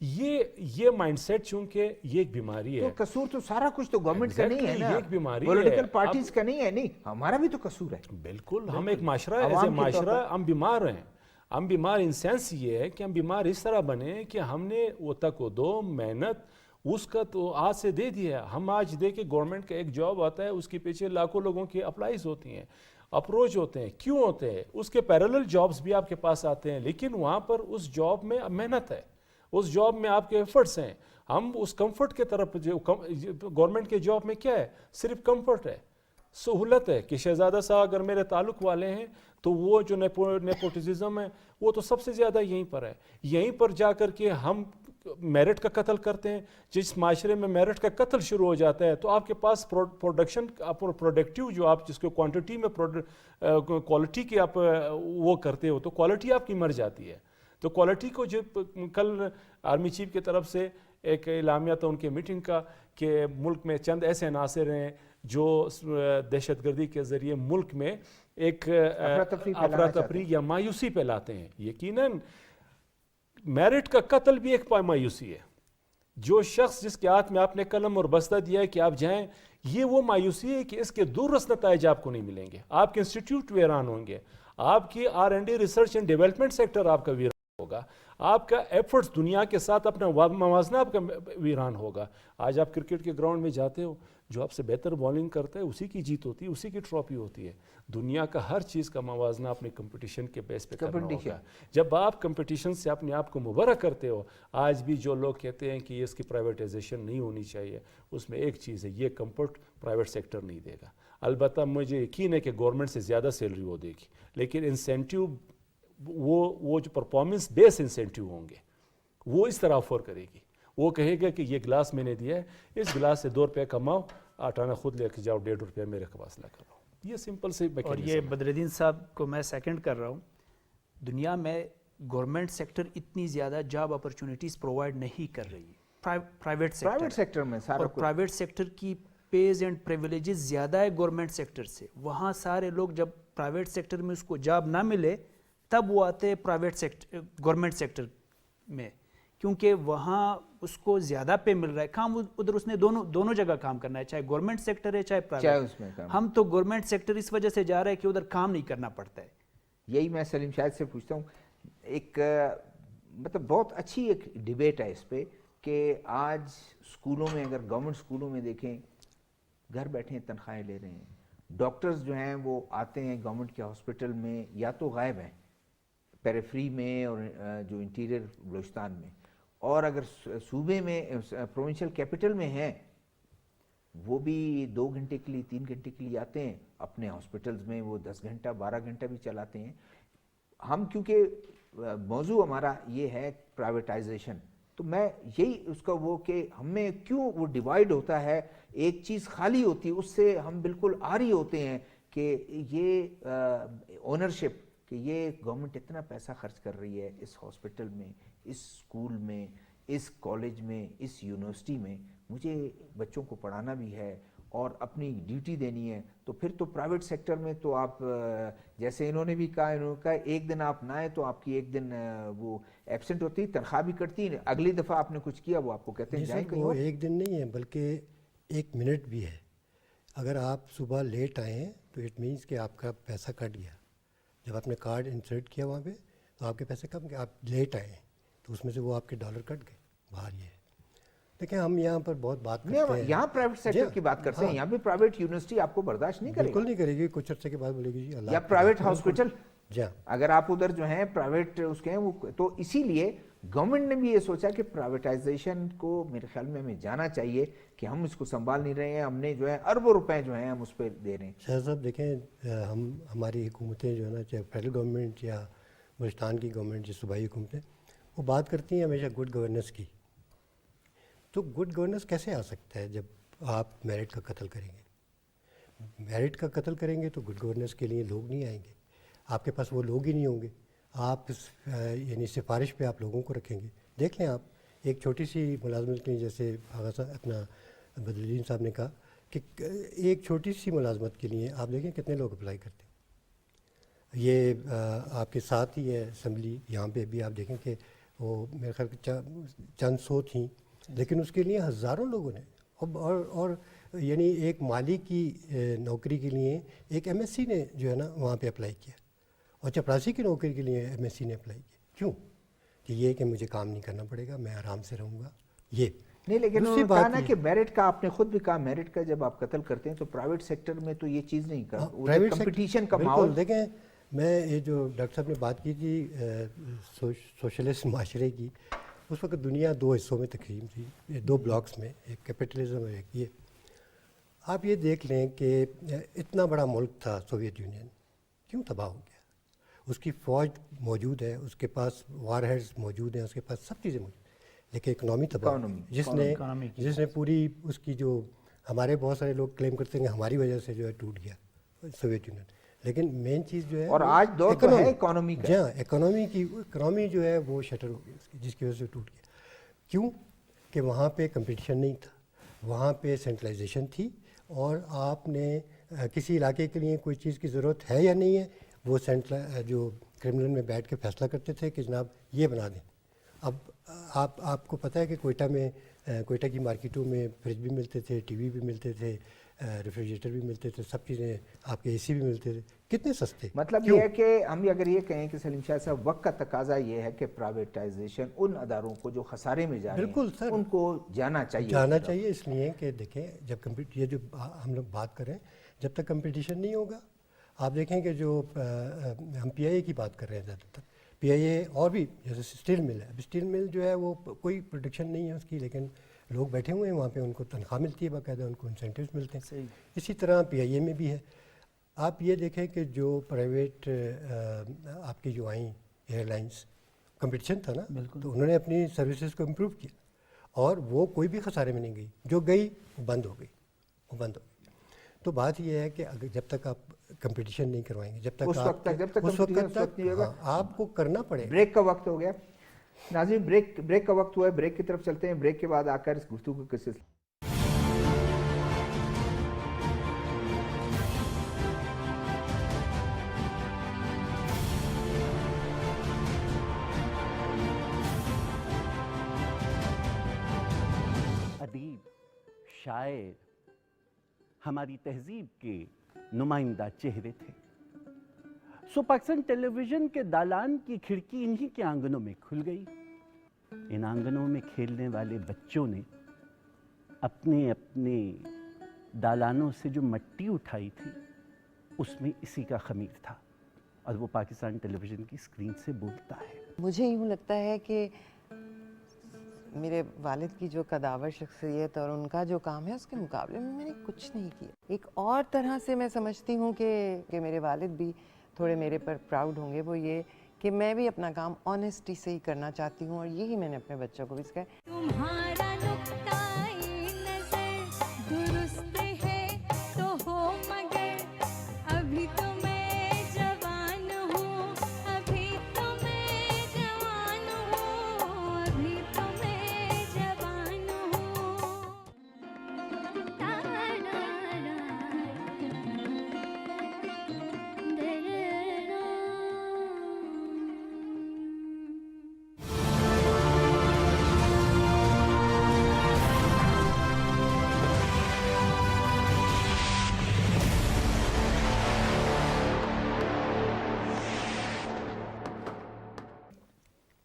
یہ مائنڈ سیٹ چونکہ یہ ایک بیماری ہے. تو قصور تو سارا کچھ تو گورنمنٹ کا نہیں ہے نا, یہ ایک بیماری ہے, پولیٹیکل پارٹیز کا نہیں ہے. نہیں, ہمارا بھی تو قصور ہے. بالکل, ہم ایک معاشرہ ہے, معاشرہ ہم بیمار ہیں. ہم بیمار ان سینس یہ ہے کہ ہم بیمار اس طرح بنے کہ ہم نے وہ تک و دو محنت اس کا تو آج سے دے دیا. ہم آج دے کے گورنمنٹ کا ایک جاب آتا ہے, اس کے پیچھے لاکھوں لوگوں کی اپلائیز ہوتی ہیں, اپروچ ہوتے ہیں. کیوں ہوتے ہیں؟ اس کے پیرالل جابز بھی آپ کے پاس آتے ہیں, لیکن وہاں پر اس جاب میں محنت ہے, اس جاب میں آپ کے ایفرٹس ہیں. ہم اس کمفرٹ کے طرف, جو گورنمنٹ کے جاب میں کیا ہے, صرف کمفرٹ ہے, سہولت ہے کہ شہزادہ صاحب اگر میرے تعلق والے ہیں تو وہ جو نیپوٹزم ہے وہ تو سب سے زیادہ یہیں پر ہے. یہیں پر جا کر کے ہم میرٹ کا قتل کرتے ہیں. جس معاشرے میں میرٹ کا قتل شروع ہو جاتا ہے تو آپ کے پاس پروڈکشن پروڈکٹیو جو آپ جس کو کوانٹٹی میں کوالٹی کی آپ وہ کرتے ہو تو کوالٹی آپ کی مر جاتی ہے. تو کوالٹی کو جو کل آرمی چیف کی طرف سے ایک اعلامیہ تھا ان کے میٹنگ کا کہ ملک میں چند ایسے عناصر ہیں جو دہشت گردی کے ذریعے ملک میں ایک افراتفری یا مایوسی پھیلاتے ہیں. یقیناً میرٹ کا قتل بھی ایک مایوسی ہے. جو شخص جس کے ہاتھ میں آپ نے قلم اور بستہ دیا ہے کہ آپ جائیں, یہ وہ مایوسی ہے کہ اس کے دوررس نتائج آپ کو نہیں ملیں گے. آپ کے انسٹیٹیوٹ ویران ہوں گے, آپ کی R&D research and development sector آپ کا ویران ہوگا, آپ کا ایفرٹس دنیا کے ساتھ اپنا موازنہ آپ کا ویران ہوگا. آج آپ کرکٹ کے گراؤنڈ میں جاتے ہو, جو آپ سے بہتر بالنگ کرتا ہے اسی کی جیت ہوتی ہے, اسی کی ٹرافی ہوتی ہے. دنیا کا ہر چیز کا موازنہ اپنے کمپٹیشن کے بیس پہ کرنا ہوگا. جب آپ کمپٹیشن سے اپنے آپ کو مبرہ کرتے ہو, آج بھی جو لوگ کہتے ہیں کہ اس کی پرائیویٹائزیشن نہیں ہونی چاہیے, اس میں ایک چیز ہے, یہ کمفرٹ پرائیویٹ سیکٹر نہیں دے گا. البتہ مجھے یقین ہے کہ گورنمنٹ سے زیادہ سیلری وہ دے گی, لیکن انسینٹیو وہ جو پرفارمنس بیس انسینٹیو ہوں گے وہ اس طرح آفر کرے گی. وہ کہے گا کہ یہ گلاس میں نے دیا ہے, اس گلاس سے 2 روپے کماؤ, آٹانا خود لے کے جاؤ, 1.5 روپے میرے پاس لا کر. یہ سمپل سے اور یہ بدرالدین صاحب کو میں سیکنڈ کر رہا ہوں, دنیا میں گورنمنٹ سیکٹر اتنی زیادہ جاب اپرچونیٹیز پرووائڈ نہیں کر رہی ہے پرائیویٹ سیکٹر میں. اور پرائیویٹ سیکٹر کی پیز اینڈ پریویلیجز زیادہ ہے گورنمنٹ سیکٹر سے. وہاں سارے لوگ جب پرائیویٹ سیکٹر میں اس کو جاب نہ ملے تب وہ آتے ہیں پرائیویٹ سیکٹر گورنمنٹ سیکٹر میں, کیونکہ وہاں اس کو زیادہ پے مل رہا ہے. کام ادھر اس نے دونوں جگہ کام کرنا ہے, چاہے گورنمنٹ سیکٹر ہے چاہے پرائیویٹ. ہم تو گورنمنٹ سیکٹر اس وجہ سے جا رہے ہیں کہ ادھر کام نہیں کرنا پڑتا ہے. یہی میں سلیم شاہد سے پوچھتا ہوں, ایک مطلب بہت اچھی ایک ڈیبیٹ ہے اس پہ کہ آج اسکولوں میں, اگر گورنمنٹ اسکولوں میں دیکھیں, گھر بیٹھے تنخواہیں لے رہے ہیں. ڈاکٹرز جو ہیں وہ آتے ہیں گورنمنٹ کے ہاسپٹل میں, یا تو غائب ہیں پیریفری میں اور جو انٹیریئر بلوچستان میں, اور اگر صوبے میں پروونشل کیپٹل میں ہیں وہ بھی 2 گھنٹے کے لیے 3 گھنٹے کے لیے آتے ہیں. اپنے ہاسپٹلز میں وہ 10 گھنٹہ 12 گھنٹہ بھی چلاتے ہیں. ہم کیونکہ موضوع ہمارا یہ ہے پرائیویٹائزیشن, تو میں یہی اس کا وہ کہ ہمیں کیوں وہ ڈیوائیڈ ہوتا ہے, ایک چیز خالی ہوتی ہے, اس سے ہم بالکل آری ہوتے ہیں کہ یہ اونرشپ, کہ یہ گورنمنٹ اتنا پیسہ خرچ کر رہی ہے اس ہاسپٹل میں, اس اسکول میں, اس کالج میں, اس یونیورسٹی میں, مجھے بچوں کو پڑھانا بھی ہے اور اپنی ڈیوٹی دینی ہے. تو پھر تو پرائیویٹ سیکٹر میں تو آپ جیسے انہوں نے بھی کہا, ایک دن آپ نہ آئے تو آپ کی ایک دن وہ ایبسنٹ ہوتی, تنخواہ بھی کٹتی, اگلی دفعہ آپ نے کچھ کیا وہ آپ کو کہتے ہیں جائیں کہیں. وہ ایک دن نہیں ہے بلکہ 1 منٹ بھی ہے. اگر آپ صبح لیٹ آئیں تو اٹ مینس کہ آپ کا پیسہ کٹ گیا. جب آپ نے کارڈ انسرٹ کیا وہاں پہ تو آپ کے پیسے کم گئے, آپ لیٹ آئے تو اس میں سے وہ آپ کے ڈالر کٹ گئے باہر. یہ دیکھیں ہم یہاں پر بہت بات کرتے ہیں, یہاں پرائیویٹ سیکٹر کی بات کرتے ہیں, یہاں بھی پرائیویٹ یونیورسٹی آپ کو برداشت نہیں کرے گی, بالکل نہیں کرے گی. کچھ عرصے کے بعد بولے گی جی اللہ, یا پرائیویٹ ہاسپٹل, جی اگر آپ ادھر جو ہیں پرائیویٹ اس کے ہیں وہ, تو اسی لیے گورنمنٹ نے بھی یہ سوچا کہ پرائیویٹائزیشن کو میرے خیال میں ہمیں جانا چاہیے کہ ہم اس کو سنبھال نہیں رہے ہیں, ہم نے جو ہے اربوں روپے جو ہیں ہم اس پہ دے رہے ہیں. شاہد صاحب دیکھیں, ہماری حکومتیں جو ہے نا, چاہے فیڈرل گورنمنٹ یا بلوچستان کی گورنمنٹ یا صوبائی حکومتیں, وہ بات کرتی ہیں ہمیشہ گڈ گورننس کی. تو گڈ گورننس کیسے آ سکتا ہے جب آپ میرٹ کا قتل کریں گے؟ میرٹ کا قتل کریں گے تو گڈ گورننس کے لیے لوگ نہیں آئیں گے, آپ کے پاس وہ لوگ ہی نہیں ہوں گے. آپ یعنی سفارش پہ آپ لوگوں کو رکھیں گے. دیکھ لیں آپ ایک چھوٹی سی ملازمت کے, جیسے اپنا بدرالدین صاحب نے کہا کہ ایک چھوٹی سی ملازمت کے لیے آپ دیکھیں کتنے لوگ اپلائی کرتے ہیں. یہ آپ کے ساتھ ہی ہے اسمبلی, یہاں پہ بھی آپ دیکھیں کہ وہ میرے خیال چند 100 تھیں, لیکن اس کے لیے ہزاروں لوگوں نے, اور یعنی ایک مالی کی نوکری کے لیے ایک MSc نے جو ہے نا وہاں پہ اپلائی کیا, اور چپراسی کی نوکری کے لیے MSc نے اپلائی کیا. کیوں؟ کہ یہ کہ مجھے کام نہیں کرنا پڑے گا, میں آرام سے رہوں گا. یہ نہیں, لیکن انہوں نے کہا نا کہ میرٹ کا, آپ نے خود بھی کہا میرٹ کا جب آپ قتل کرتے ہیں تو پرائیویٹ سیکٹر میں تو یہ چیز نہیں کر, کمپٹیشن کا ماحول. دیکھیں, میں یہ جو ڈاکٹر صاحب نے بات کی تھی سوشلسٹ معاشرے کی, اس وقت دنیا 2 حصوں میں تقسیم تھی, 2 بلاکس میں, ایک کیپٹلزم اور ایک یہ. آپ یہ دیکھ لیں کہ اتنا بڑا ملک تھا سوویت یونین, کیوں تباہ ہو گیا؟ اس کی فوج موجود ہے, اس کے پاس وار ہیڈز موجود ہیں, اس کے پاس سب چیزیں موجود ہیں, لیکن اکنامی تباہ, جس نے پوری اس کی, جو ہمارے بہت سارے لوگ کلیم کرتے ہیں کہ ہماری وجہ سے جو ہے ٹوٹ گیا سوویت یونین, لیکن مین چیز جو ہے, اور آج دور تو ہے اکانومی کا, جی ہاں, اکنامی جو ہے وہ شٹر ہو گئی اس کی, جس کی وجہ سے ٹوٹ گیا. کیوں؟ کہ وہاں پہ کمپٹیشن نہیں تھا, وہاں پہ سینٹرلائزیشن تھی, اور آپ نے کسی علاقے کے لیے کوئی چیز کی ضرورت ہے یا نہیں ہے, وہ جو کرمنل میں بیٹھ کے فیصلہ کرتے تھے کہ جناب یہ بنا دیں. اب آپ کو پتہ ہے کہ کوئٹہ کی مارکیٹوں میں فریج بھی ملتے تھے, ٹی وی بھی ملتے تھے, ریفریجریٹر بھی ملتے تھے, سب چیزیں, آپ کے اے سی بھی ملتے تھے, کتنے سستے. مطلب یہ ہے کہ ہم اگر یہ کہیں کہ سلیم شاہ صاحب وقت کا تقاضا یہ ہے کہ پرائیویٹائزیشن ان اداروں کو جو خسارے میں جا رہے ہیں ان کو جانا چاہیے. اس لیے کہ دیکھیں جب یہ جو ہم لوگ بات کریں, جب تک کمپٹیشن نہیں ہوگا, آپ دیکھیں کہ جو ہم پی آئی اے کی بات کر رہے ہیں, زیادہ تر پی آئی اے اور بھی جیسے اسٹیل مل ہے, اب اسٹیل مل جو ہے وہ کوئی پروڈکشن نہیں ہے اس کی, لیکن لوگ بیٹھے ہوئے ہیں وہاں پہ, ان کو تنخواہ ملتی ہے باقاعدہ, ان کو انسینٹیوز ملتے ہیں. اسی طرح پی آئی اے میں بھی ہے. آپ یہ دیکھیں کہ جو پرائیویٹ آپ کی جو آئیں ایئر لائنس, کمپٹیشن تھا نا, تو انہوں نے اپنی سروسز کو امپروو کیا, اور وہ کوئی بھی خسارے میں نہیں گئی, جو گئی وہ بند ہو گئی. تو بات یہ ہے کہ جب تک آپ کمپٹیشن نہیں کروائیں گے, جب تک آپ کو کرنا پڑے. بریک کا وقت ہو گیا ناظرین, بریک کا وقت ہوا ہے, بریک کی طرف چلتے ہیں. بریک کے بعد آ کر اس گفتگو کے سلسلے ادیب, شاعر ہماری تہذیب کے نمائندہ چہرے تھے. سو پاکستان ٹیلی ویژن کے دالان کی کھڑکی انہی کے آنگنوں میں کھل گئی. ان آنگنوں میں کھیلنے والے بچوں نے اپنے اپنے دالانوں سے جو مٹی اٹھائی تھی اس میں اسی کا خمیر تھا, اور وہ پاکستان ٹیلی ویژن کی اسکرین سے بولتا ہے. مجھے یوں لگتا ہے کہ میرے والد کی جو قداور شخصیت اور ان کا جو کام ہے اس کے مقابلے میں نے کچھ نہیں کیا. ایک اور طرح سے میں سمجھتی ہوں کہ میرے والد بھی تھوڑے میرے پر پراؤڈ ہوں گے, وہ یہ کہ میں بھی اپنا کام آنیسٹی سے ہی کرنا چاہتی ہوں, اور یہی میں نے اپنے بچوں کو بھی سکھایا. تمہارا نقطۂ نظر درست ہے تو ہو, مگر ابھی تو میں جوان ہوں, ابھی تو میں جوان ہوں, ابھی تو میں جوان ہوں.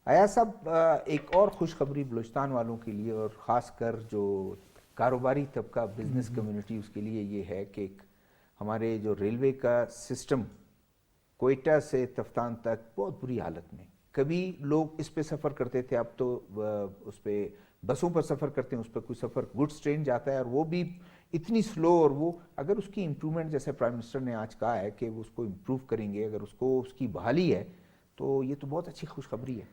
ایاز صاحب, ایک اور خوشخبری بلوچستان والوں کے لیے, اور خاص کر جو کاروباری طبقہ, بزنس کمیونٹی, اس کے لیے یہ ہے کہ ہمارے جو ریلوے کا سسٹم کوئٹہ سے تفتان تک بہت بری حالت میں. کبھی لوگ اس پہ سفر کرتے تھے, اب تو اس پہ بسوں پر سفر کرتے ہیں, اس پہ کوئی سفر گڈس ٹرین جاتا ہے, اور وہ بھی اتنی سلو, اور وہ اگر اس کی امپرومنٹ, جیسے پرائم منسٹر نے آج کہا ہے کہ وہ اس کو امپروو کریں گے, اگر اس کی بحالی ہے تو یہ تو بہت اچھی خوشخبری ہے.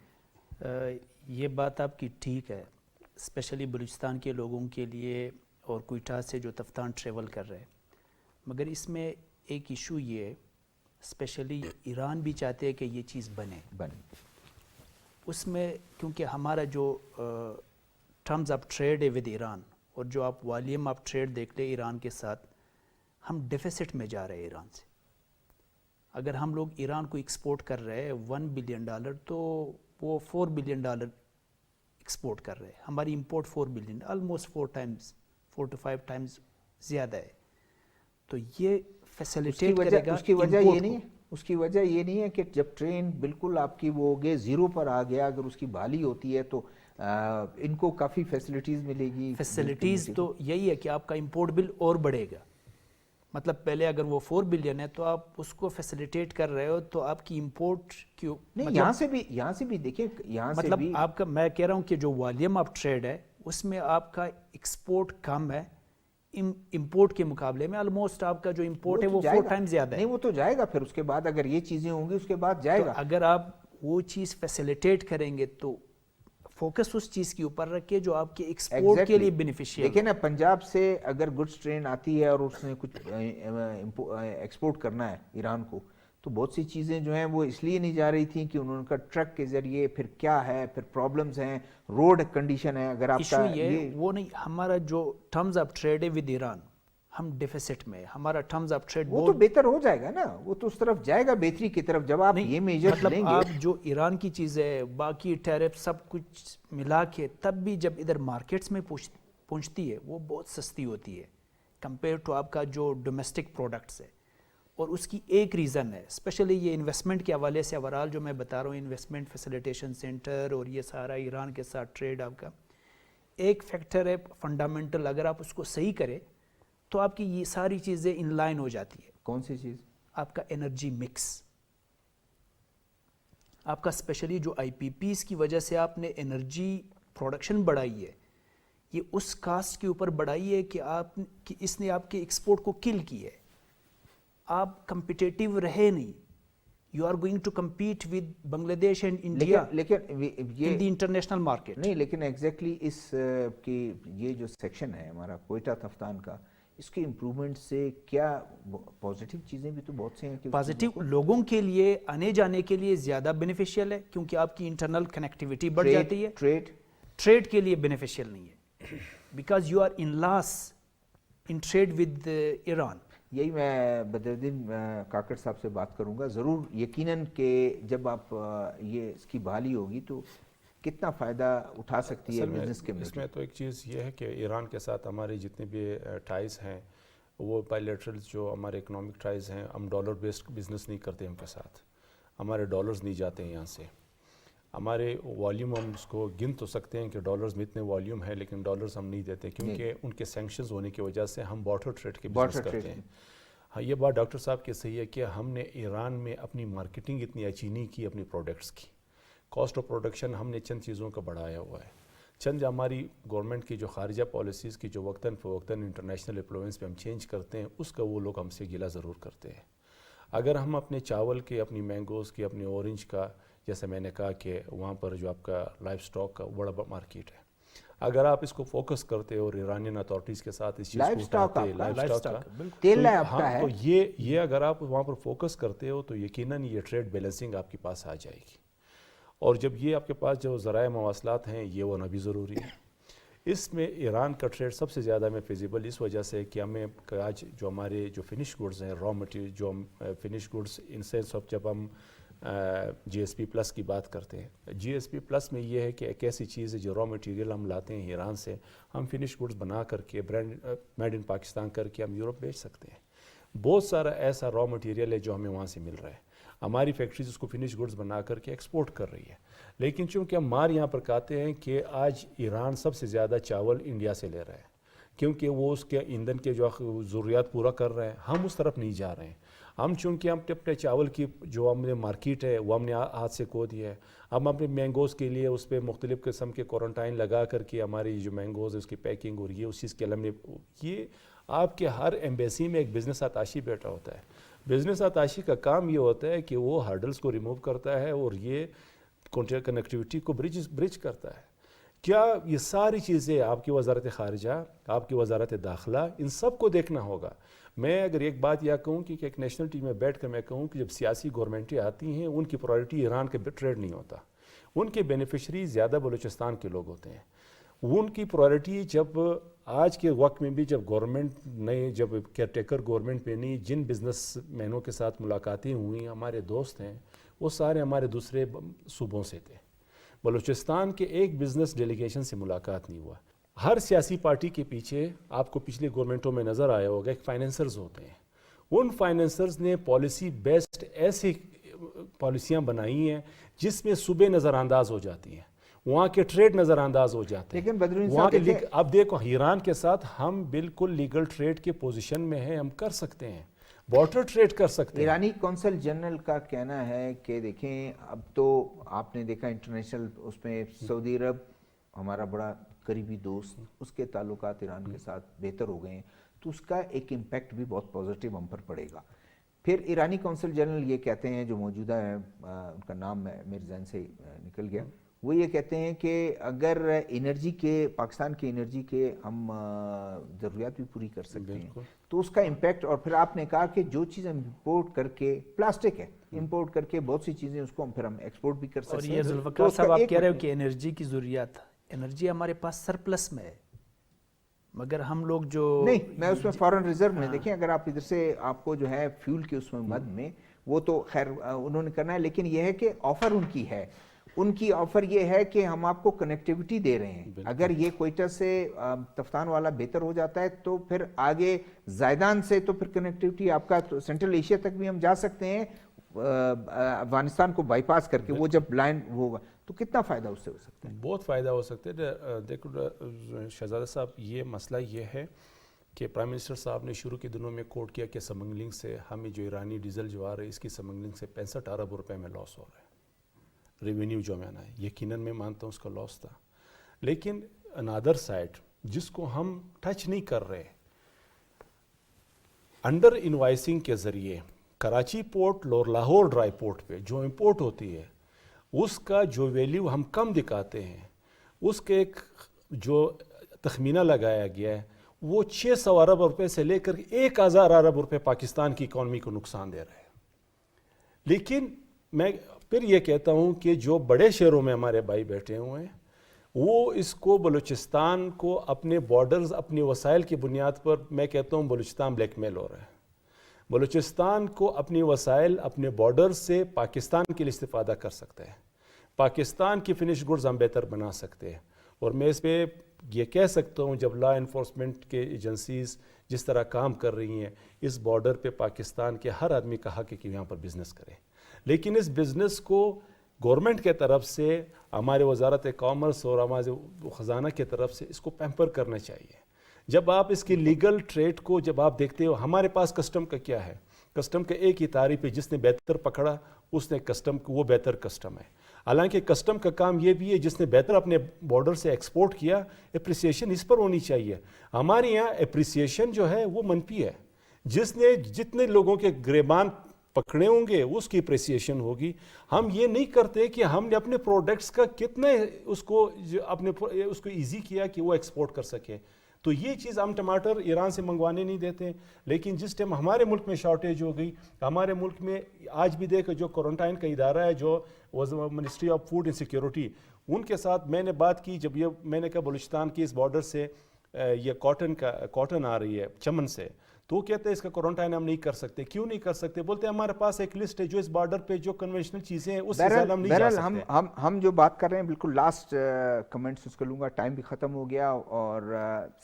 یہ بات آپ کی ٹھیک ہے, اسپیشلی بلوچستان کے لوگوں کے لیے, اور کوئٹہ سے جو تفتان ٹریول کر رہے ہیں. مگر اس میں ایک ایشو یہ ہے, اسپیشلی ایران بھی چاہتے ہیں کہ یہ چیز بنے. اس میں کیونکہ ہمارا جو ٹرمز آف ٹریڈ ہے ود ایران, اور جو آپ والیوم آف ٹریڈ دیکھ لیں ایران کے ساتھ, ہم ڈیفیسٹ میں جا رہے ہیں ایران سے. اگر ہم لوگ ایران کو ایکسپورٹ کر رہے ہیں $1 بلین, تو وہ $4 بلین ایکسپورٹ کر رہے ہیں. ہماری import 4 billion, almost 4 to 5 Times زیادہ ہے. تو یہ فیسیلیٹیٹ کرے گا. اس کی وجہ یہ نہیں ہے کہ جب ٹرین بالکل آپ کی وہ ہو گئے, زیرو پر آ گیا, اگر اس کی بحالی ہوتی ہے تو ان کو کافی فیسلٹیز ملے گی. فیسلٹیز تو یہی ہے کہ آپ کا امپورٹ بل اور بڑھے گا. مطلب پہلے اگر وہ 4 بلین ہے تو آپ اس کو فیسیلیٹیٹ کر رہے ہو, تو آپ کی امپورٹ کیوں نہیں, یہاں سے بھی دیکھیں, یہاں سے مطلب بھی آپ کا, میں کہہ رہا ہوں کہ جو والیوم آف ٹریڈ ہے اس میں آپ کا ایکسپورٹ کم ہے امپورٹ کے مقابلے میں. آلموسٹ آپ کا جو امپورٹ ہے وہ 4 ٹائم زیادہ ہے. نہیں, وہ تو جائے گا پھر اس کے بعد, اگر یہ چیزیں ہوں گی اس کے بعد جائے گا. اگر آپ وہ چیز فیسیلیٹیٹ کریں گے تو فوکس اس چیز کے اوپر رکھے جو آپ کے ایکسپورٹ کے لیے بینیفیشیل. دیکھیں نا, پنجاب سے اگر گڈس ٹرین آتی ہے اور اس نے کچھ ایکسپورٹ کرنا ہے ایران کو, تو بہت سی چیزیں جو ہیں وہ اس لیے نہیں جا رہی تھیں کہ ان کا ٹرک کے ذریعے پھر کیا ہے، پھر پرابلمز ہیں، روڈ کنڈیشن ہے. اگر آپ ایشو کا یہ وہ نہیں، ہمارا جو ٹرمز آف ٹریڈ ہے ود ایران، ہم ڈیفیسٹ میں ہے. ہمارا ٹرمز آف ٹریڈ وہ تو بہتر ہو جائے گا نا، وہ تو اس طرف جائے گا بہتری کی طرف جب آپ یہ میجر مطلب لیں گے. آپ جو ایران کی چیزیں باقی ٹیرف سب کچھ ملا کے تب بھی جب ادھر مارکیٹس میں پہنچتی ہے وہ بہت سستی ہوتی ہے کمپیئر ٹو آپ کا جو ڈومیسٹک پروڈکٹس ہے. اور اس کی ایک ریزن ہے اسپیشلی یہ انویسٹمنٹ کے حوالے سے، اوورال جو میں بتا رہا ہوں انویسٹمنٹ فیسیلیٹیشن سینٹر اور یہ سارا ایران کے ساتھ ٹریڈ، آپ کا ایک فیکٹر ہے فنڈامنٹل، اگر آپ اس کو صحیح کریں تو آپ کی یہ ساری چیزیں ان لائن ہو جاتی ہے. کون سی چیز؟ آپ کا انرجی مکس، آپ کا اسپیشلی جو آئی پی پیز کی وجہ سے آپ نے انرجی پروڈکشن بڑھائی ہے، یہ اس کاسٹ کے اوپر بڑھائی ہے کہ اس نے آپ کے ایکسپورٹ کو کل کی ہے. آپ کمپیٹیٹیو رہے نہیں. You are going to compete with Bangladesh and India لیکن یہ ان دی انٹرنیشنل مارکیٹ. نہیں، لیکن ایگزیکٹلی اس کی یہ جو سیکشن ہے ہمارا کوئٹہ تفتان کا، اس کے امپرومنٹ سے کیا پازیٹیو چیزیں بھی تو بہت سے ہیں کہ پازیٹیو لوگوں کے لیے آنے جانے کے لیے زیادہ بینیفیشیل ہے کیونکہ آپ کی انٹرنل کنیکٹیوٹی بڑھ جاتی ہے. ٹریڈ کے لیے بینیفیشیل نہیں ہے because you are in loss in trade with Iran. یہی میں بدرالدین کاکڑ صاحب سے بات کروں گا ضرور، یقیناً کہ جب آپ یہ اس کی بحالی ہوگی تو کتنا فائدہ اٹھا سکتی ہے بزنس کے. اس میں تو ایک چیز یہ ہے کہ ایران کے ساتھ ہمارے جتنے بھی ٹائز ہیں وہ بائیلیٹرل جو ہمارے اکنامک ٹائز ہیں، ہم ڈالر بیسڈ بزنس نہیں کرتے ان کے ساتھ، ہمارے ڈالرز نہیں جاتے ہیں یہاں سے. ہمارے والیوم ہم اس کو گن تو سکتے ہیں کہ ڈالرز میں اتنے والیوم ہے، لیکن ڈالرز ہم نہیں دیتے کیونکہ ان کے سینکشنز ہونے کی وجہ سے ہم بارٹر ٹریڈ کے بزنس کرتے ہیں. ہاں یہ بات ڈاکٹر صاحب کی صحیح ہے کہ ہم نے ایران میں اپنی مارکیٹنگ اتنی اچھی نہیں کی اپنی پروڈکٹس کی. کاسٹ آف پروڈکشن ہم نے چند چیزوں کا بڑھایا ہوا ہے. چند ہماری گورنمنٹ کی جو خارجہ پالیسیز کی جو وقتاً فوقتاً انٹرنیشنل انفلوئنس پہ ہم چینج کرتے ہیں، اس کا وہ لوگ ہم سے گلہ ضرور کرتے ہیں. اگر ہم اپنے چاول کے، اپنی مینگوز کی، اپنے اورنج کا، جیسے میں نے کہا کہ وہاں پر جو آپ کا لائف سٹاک کا بڑا مارکیٹ ہے، اگر آپ اس کو فوکس کرتے اور ایرانین اتھارٹیز کے ساتھ اس چیز کو اٹھاتے، لائف سٹاک کا، تو یہ اگر آپ وہاں پر فوکس کرتے ہو تو یقیناً یہ ٹریڈ بیلنسنگ آپ کے پاس آ جائے گی. اور جب یہ آپ کے پاس جو ذرائع مواصلات ہیں یہ ہونا بھی ضروری ہے. اس میں ایران کا ٹریڈ سب سے زیادہ میں فیزیبل اس وجہ سے کہ ہمیں آج جو ہمارے جو فنش گوڈز ہیں، را مٹیریل جو finish goods in sense of جب ہم جی ایس پی پلس کی بات کرتے ہیں، جی ایس پی پلس میں یہ ہے کہ ایک ایسی چیز ہے جو را مٹیریل ہم لاتے ہیں ایران سے، ہم فنش گوڈز بنا کر کے برانڈ میڈ ان پاکستان کر کے ہم یورپ بیچ سکتے ہیں. بہت سارا ایسا را مٹیریل ہے جو ہمیں وہاں سے مل رہا ہے. ہماری فیکٹریز اس کو فنش گوڈز بنا کر کے ایکسپورٹ کر رہی ہے. لیکن چونکہ ہم مار یہاں پر کہتے ہیں کہ آج ایران سب سے زیادہ چاول انڈیا سے لے رہا ہے کیونکہ وہ اس کے ایندھن کے جو ضروریات پورا کر رہے ہیں، ہم اس طرف نہیں جا رہے ہیں. ہم چونکہ ہم اپنے چاول کی جو ہم نے مارکیٹ ہے وہ ہم نے ہاتھ سے کھو دیا ہے. ہم اپنے مینگوز کے لیے اس پہ مختلف قسم کے کوارنٹائن لگا کر کے ہماری جو مینگوز ہے اس کی پیکنگ اور یہ اس چیز کے ہم نے یہ آپ کے ہر ایمبیسی میں ایک بزنس اتاشی بیٹھا ہوتا ہے. بزنس اتاشی کا کام یہ ہوتا ہے کہ وہ ہرڈلز کو ریموو کرتا ہے اور یہ کنیکٹیوٹی کو برج کرتا ہے. کیا یہ ساری چیزیں آپ کی وزارت خارجہ، آپ کی وزارت داخلہ، ان سب کو دیکھنا ہوگا. میں اگر ایک بات یہ کہوں کہ ایک نیشنل ٹیم میں بیٹھ کر میں کہوں کہ جب سیاسی گورنمنٹیں آتی ہیں ان کی پرائرٹی ایران کے ٹریڈ نہیں ہوتا، ان کے بینیفیشری زیادہ بلوچستان کے لوگ ہوتے ہیں. ان کی پرائرٹی جب آج کے وقت میں بھی جب گورنمنٹ نئے جب کیئر ٹیکر گورنمنٹ پہ نہیں، جن بزنس مینوں کے ساتھ ملاقاتیں ہوئیں، ہمارے دوست ہیں وہ سارے ہمارے دوسرے صوبوں سے تھے. بلوچستان کے ایک بزنس ڈیلیگیشن سے ملاقات نہیں ہوا. ہر سیاسی پارٹی کے پیچھے آپ کو پچھلے گورنمنٹوں میں نظر آیا ہوگا ایک فائنینسرز ہوتے ہیں. ان فائنینسرز نے پالیسی بیسڈ ایسی پالیسیاں بنائی ہیں جس میں صوبے نظر انداز ہو جاتی ہیں، وہاں کے ٹریڈ نظر انداز ہو جاتے ہیں. لیکن وہاں کے اب دیکھو ایران کے ساتھ ہم بالکل لیگل ٹریڈ کے پوزیشن میں ہیں، ہم کر سکتے ہیں، بارٹر ٹریڈ کر سکتے ہیں. ایرانی کونسل جنرل کا کہنا ہے کہ دیکھیں اب تو آپ نے دیکھا انٹرنیشنل اس میں سعودی عرب ہمارا بڑا قریبی دوست، اس کے تعلقات ایران کے ساتھ بہتر ہو گئے ہیں، تو اس کا ایک امپیکٹ بھی بہت پازیٹیو ہم پر پڑے گا. پھر ایرانی کونسل جنرل یہ کہتے ہیں جو موجودہ ہیں، ان کا نام میرے ذہن سے نکل گیا، وہ یہ کہتے ہیں کہ اگر انرجی کے پاکستان کی انرجی کے ہم ضروریات بھی پوری کر سکتے ہیں تو اس کا امپیکٹ، اور پھر آپ نے کہا کہ جو چیز ہم امپورٹ کر کے، پلاسٹک ہے امپورٹ کر کے بہت سی چیزیں اس کو پھر ہم ایکسپورٹ بھی کر سکتے ہیں. اور یہ ذوالفقار صاحب آپ کہہ رہے ہو کہ انرجی کی ضروریات، انرجی ہمارے پاس سرپلس میں ہے، مگر ہم لوگ جو نہیں، میں اس میں فارن ریزرو میں دیکھیں، اگر آپ ادھر سے آپ کو جو ہے فیول کے اس میں مد میں وہ تو خیر انہوں نے کرنا ہے، لیکن یہ ہے کہ آفر ان کی ہے، ان کی آفر یہ ہے کہ ہم آپ کو کنیکٹیوٹی دے رہے ہیں. اگر یہ کوئٹہ سے تفتان والا بہتر ہو جاتا ہے تو پھر آگے زائدان سے تو پھر کنیکٹیوٹی آپ کا سینٹرل ایشیا تک بھی ہم جا سکتے ہیں افغانستان کو بائی پاس کر کے. وہ جب لائن ہوگا تو کتنا فائدہ اس سے ہو سکتا ہے؟ بہت فائدہ ہو سکتا ہے. دیکھو شہزادہ صاحب، یہ مسئلہ یہ ہے کہ پرائم منسٹر صاحب نے شروع کے دنوں میں کوٹ کیا کہ سمگلنگ سے ہمیں جو ایرانی ڈیزل جو آ رہا ہے اس کی سمگلنگ سے 65 ارب روپے میں لاس ہو رہا ہے، ریونیو جو میں آنا ہے. یقیناً میں مانتا ہوں اس کا لاس تھا، لیکن انادر سائڈ جس کو ہم ٹچ نہیں کر رہے، انڈر انوائسنگ کے ذریعے کراچی پورٹ اور لاہور ڈرائی پورٹ پہ جو امپورٹ ہوتی ہے اس کا جو ویلیو ہم کم دکھاتے ہیں، اس کے ایک جو تخمینہ لگایا گیا ہے وہ 600 ارب روپے سے لے کر 1000 ارب روپے پاکستان کی اکانومی کو نقصان دے رہا ہے. لیکن میں پھر یہ کہتا ہوں کہ جو بڑے شہروں میں ہمارے بھائی بیٹھے ہوئے ہیں وہ اس کو بلوچستان کو اپنے بارڈرز، اپنے وسائل کی بنیاد پر، میں کہتا ہوں بلوچستان بلیک میل ہو رہا ہے. بلوچستان کو اپنی وسائل، اپنے بارڈر سے پاکستان کے لیے استفادہ کر سکتا ہے. پاکستان کی فنش گڈز ہم بہتر بنا سکتے ہیں. اور میں اس پہ یہ کہہ سکتا ہوں جب لا انفورسمنٹ کے ایجنسیز جس طرح کام کر رہی ہیں، اس بارڈر پہ پاکستان کے ہر آدمی کا حق ہے کہ یہاں پر بزنس کرے. لیکن اس بزنس کو گورنمنٹ کے طرف سے، ہمارے وزارت کامرس اور ہمارے خزانہ کے طرف سے اس کو پیمپر کرنا چاہیے. جب آپ اس کی لیگل ٹریڈ کو جب آپ دیکھتے ہو، ہمارے پاس کسٹم کا کیا ہے؟ کسٹم کا ایک ہی تعریف ہے، جس نے بہتر پکڑا اس نے کسٹم کو، وہ بہتر کسٹم ہے. حالانکہ کسٹم کا کام یہ بھی ہے جس نے بہتر اپنے بارڈر سے ایکسپورٹ کیا، اپریسیشن اس پر ہونی چاہیے. ہمارے یہاں اپریسیشن جو ہے وہ منفی ہے. جس نے جتنے لوگوں کے گریبان پکڑے ہوں گے اس کی اپریسیشن ہوگی. ہم یہ نہیں کرتے کہ ہم نے اپنے پروڈکٹس کا کتنے اس کو ایزی کیا کہ وہ ایکسپورٹ کر سکے. تو یہ چیز ہم ٹماٹر ایران سے منگوانے نہیں دیتے. لیکن جس ٹائم ہمارے ملک میں شارٹیج ہو گئی، ہمارے ملک میں آج بھی دیکھ جو کوارنٹائن کا ادارہ ہے، جو ministry of food and security, ان کے ساتھ میں نے بات کی. جب یہ میں نے کہا بلوچستان کی اس بارڈر سے یہ کاٹن آ رہی ہے چمن سے، تو وہ کہتے ہیں اس کا کوارنٹائن ہم نہیں کر سکتے. کیوں نہیں کر سکتے؟ بولتے ہیں ہمارے پاس ایک لسٹ ہے جو اس بارڈر پہ جو کنونشنل چیزیں ہیں اس سے زیادہ ہم نہیں جا سکتے. ہم جو بات کر رہے ہیں بالکل لاسٹ کمنٹس اس کو لوں گا، ٹائم بھی ختم ہو گیا. اور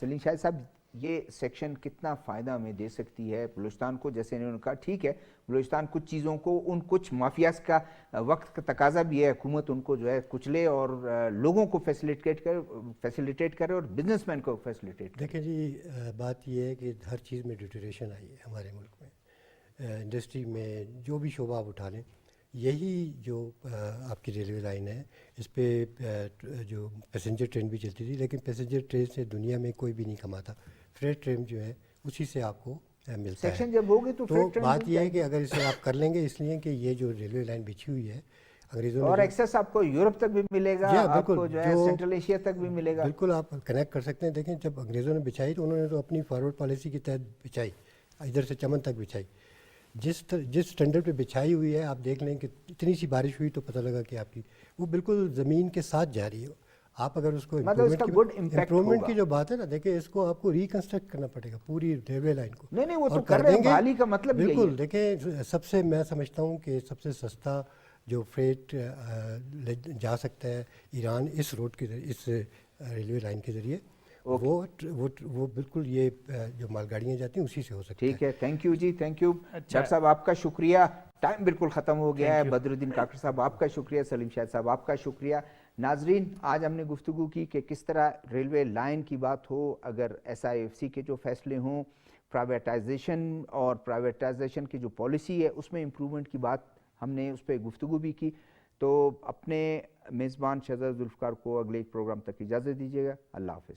سلیم شاہد صاحب، یہ سیکشن کتنا فائدہ ہمیں دے سکتی ہے بلوچستان کو؟ جیسے انہوں نے کہا ٹھیک ہے بلوچستان کچھ چیزوں کو، ان کچھ مافیاز کا وقت کا تقاضا بھی ہے، حکومت ان کو جو ہے کچلے اور لوگوں کو فیسیلیٹیٹ کرے اور بزنس مین کو فیسیلیٹیٹ کرے. دیکھیں جی، بات یہ ہے کہ ہر چیز میں ڈیٹوریشن آئی ہے ہمارے ملک میں. انڈسٹری میں جو بھی شعبہ آپ اٹھا لیں، یہی جو آپ کی ریلوے لائن ہے، اس پہ جو پیسنجر ٹرین بھی چلتی تھی، لیکن پیسنجر ٹرین سے دنیا میں کوئی بھی نہیں کماتا. فریٹ ٹرین جو ہے اسی سے آپ کو ملتا ہے. سیکشن جب ہوگی تو بات یہ ہے کہ اگر اسے آپ کر لیں گے، اس لیے کہ یہ جو ریلوے لائن بچھی ہوئی ہے انگریزوں نے، اور ایکسیس آپ کو یورپ تک بھی ملے گا، آپ کو جو ہے سینٹرل ایشیا تک بھی ملے گا. بالکل آپ کنیکٹ کر سکتے ہیں. دیکھیں جب انگریزوں نے بچھائی تو انہوں نے تو اپنی فارورڈ پالیسی کے تحت بچھائی، ادھر سے چمن تک بچھائی. جس اسٹینڈرڈ پہ بچھائی ہوئی ہے، آپ دیکھ لیں کہ اتنی سی بارش ہوئی تو پتہ لگا کہ آپ کی وہ بالکل زمین کے ساتھ جا رہی ہے. آپ اگر اس کو امپرومنٹ کی جو بات ہے نا، دیکھیں اس کو آپ کو ریکنسٹرکٹ کرنا پڑے گا پوری ریلوے لائن کو. نہیں وہ تو کر رہے ہیں، بحالی کا مطلب بالکل. دیکھیں سب سے میں سمجھتا ہوں کہ سب سے سستا جو فریٹ جا سکتا ہے ایران اس روڈ کے ذریعے، اس ریلوے لائن کے ذریعے، وہ بالکل یہ جو مال گاڑیاں جاتی ہیں اسی سے ہو سکتا ہے. ٹھیک ہے، تھینک یو جی، تھینک یو ڈاکٹر صاحب، آپ کا شکریہ. ٹائم بالکل ختم ہو گیا ہے. بدر الدین کاکڑ صاحب آپ کا شکریہ. سلیم شاہد صاحب آپ کا شکریہ. ناظرین، آج ہم نے گفتگو کی کہ کس طرح ریلوے لائن کی بات ہو، اگر SIFC کے جو فیصلے ہوں، پرائیویٹائزیشن اور پرائیویٹائزیشن کی جو پالیسی ہے اس میں امپرومنٹ کی بات ہم نے اس پہ گفتگو بھی کی. تو اپنے میزبان شہزاد ذوالفقار کو اگلے ایک پروگرام تک اجازت دیجیے گا. اللہ حافظ.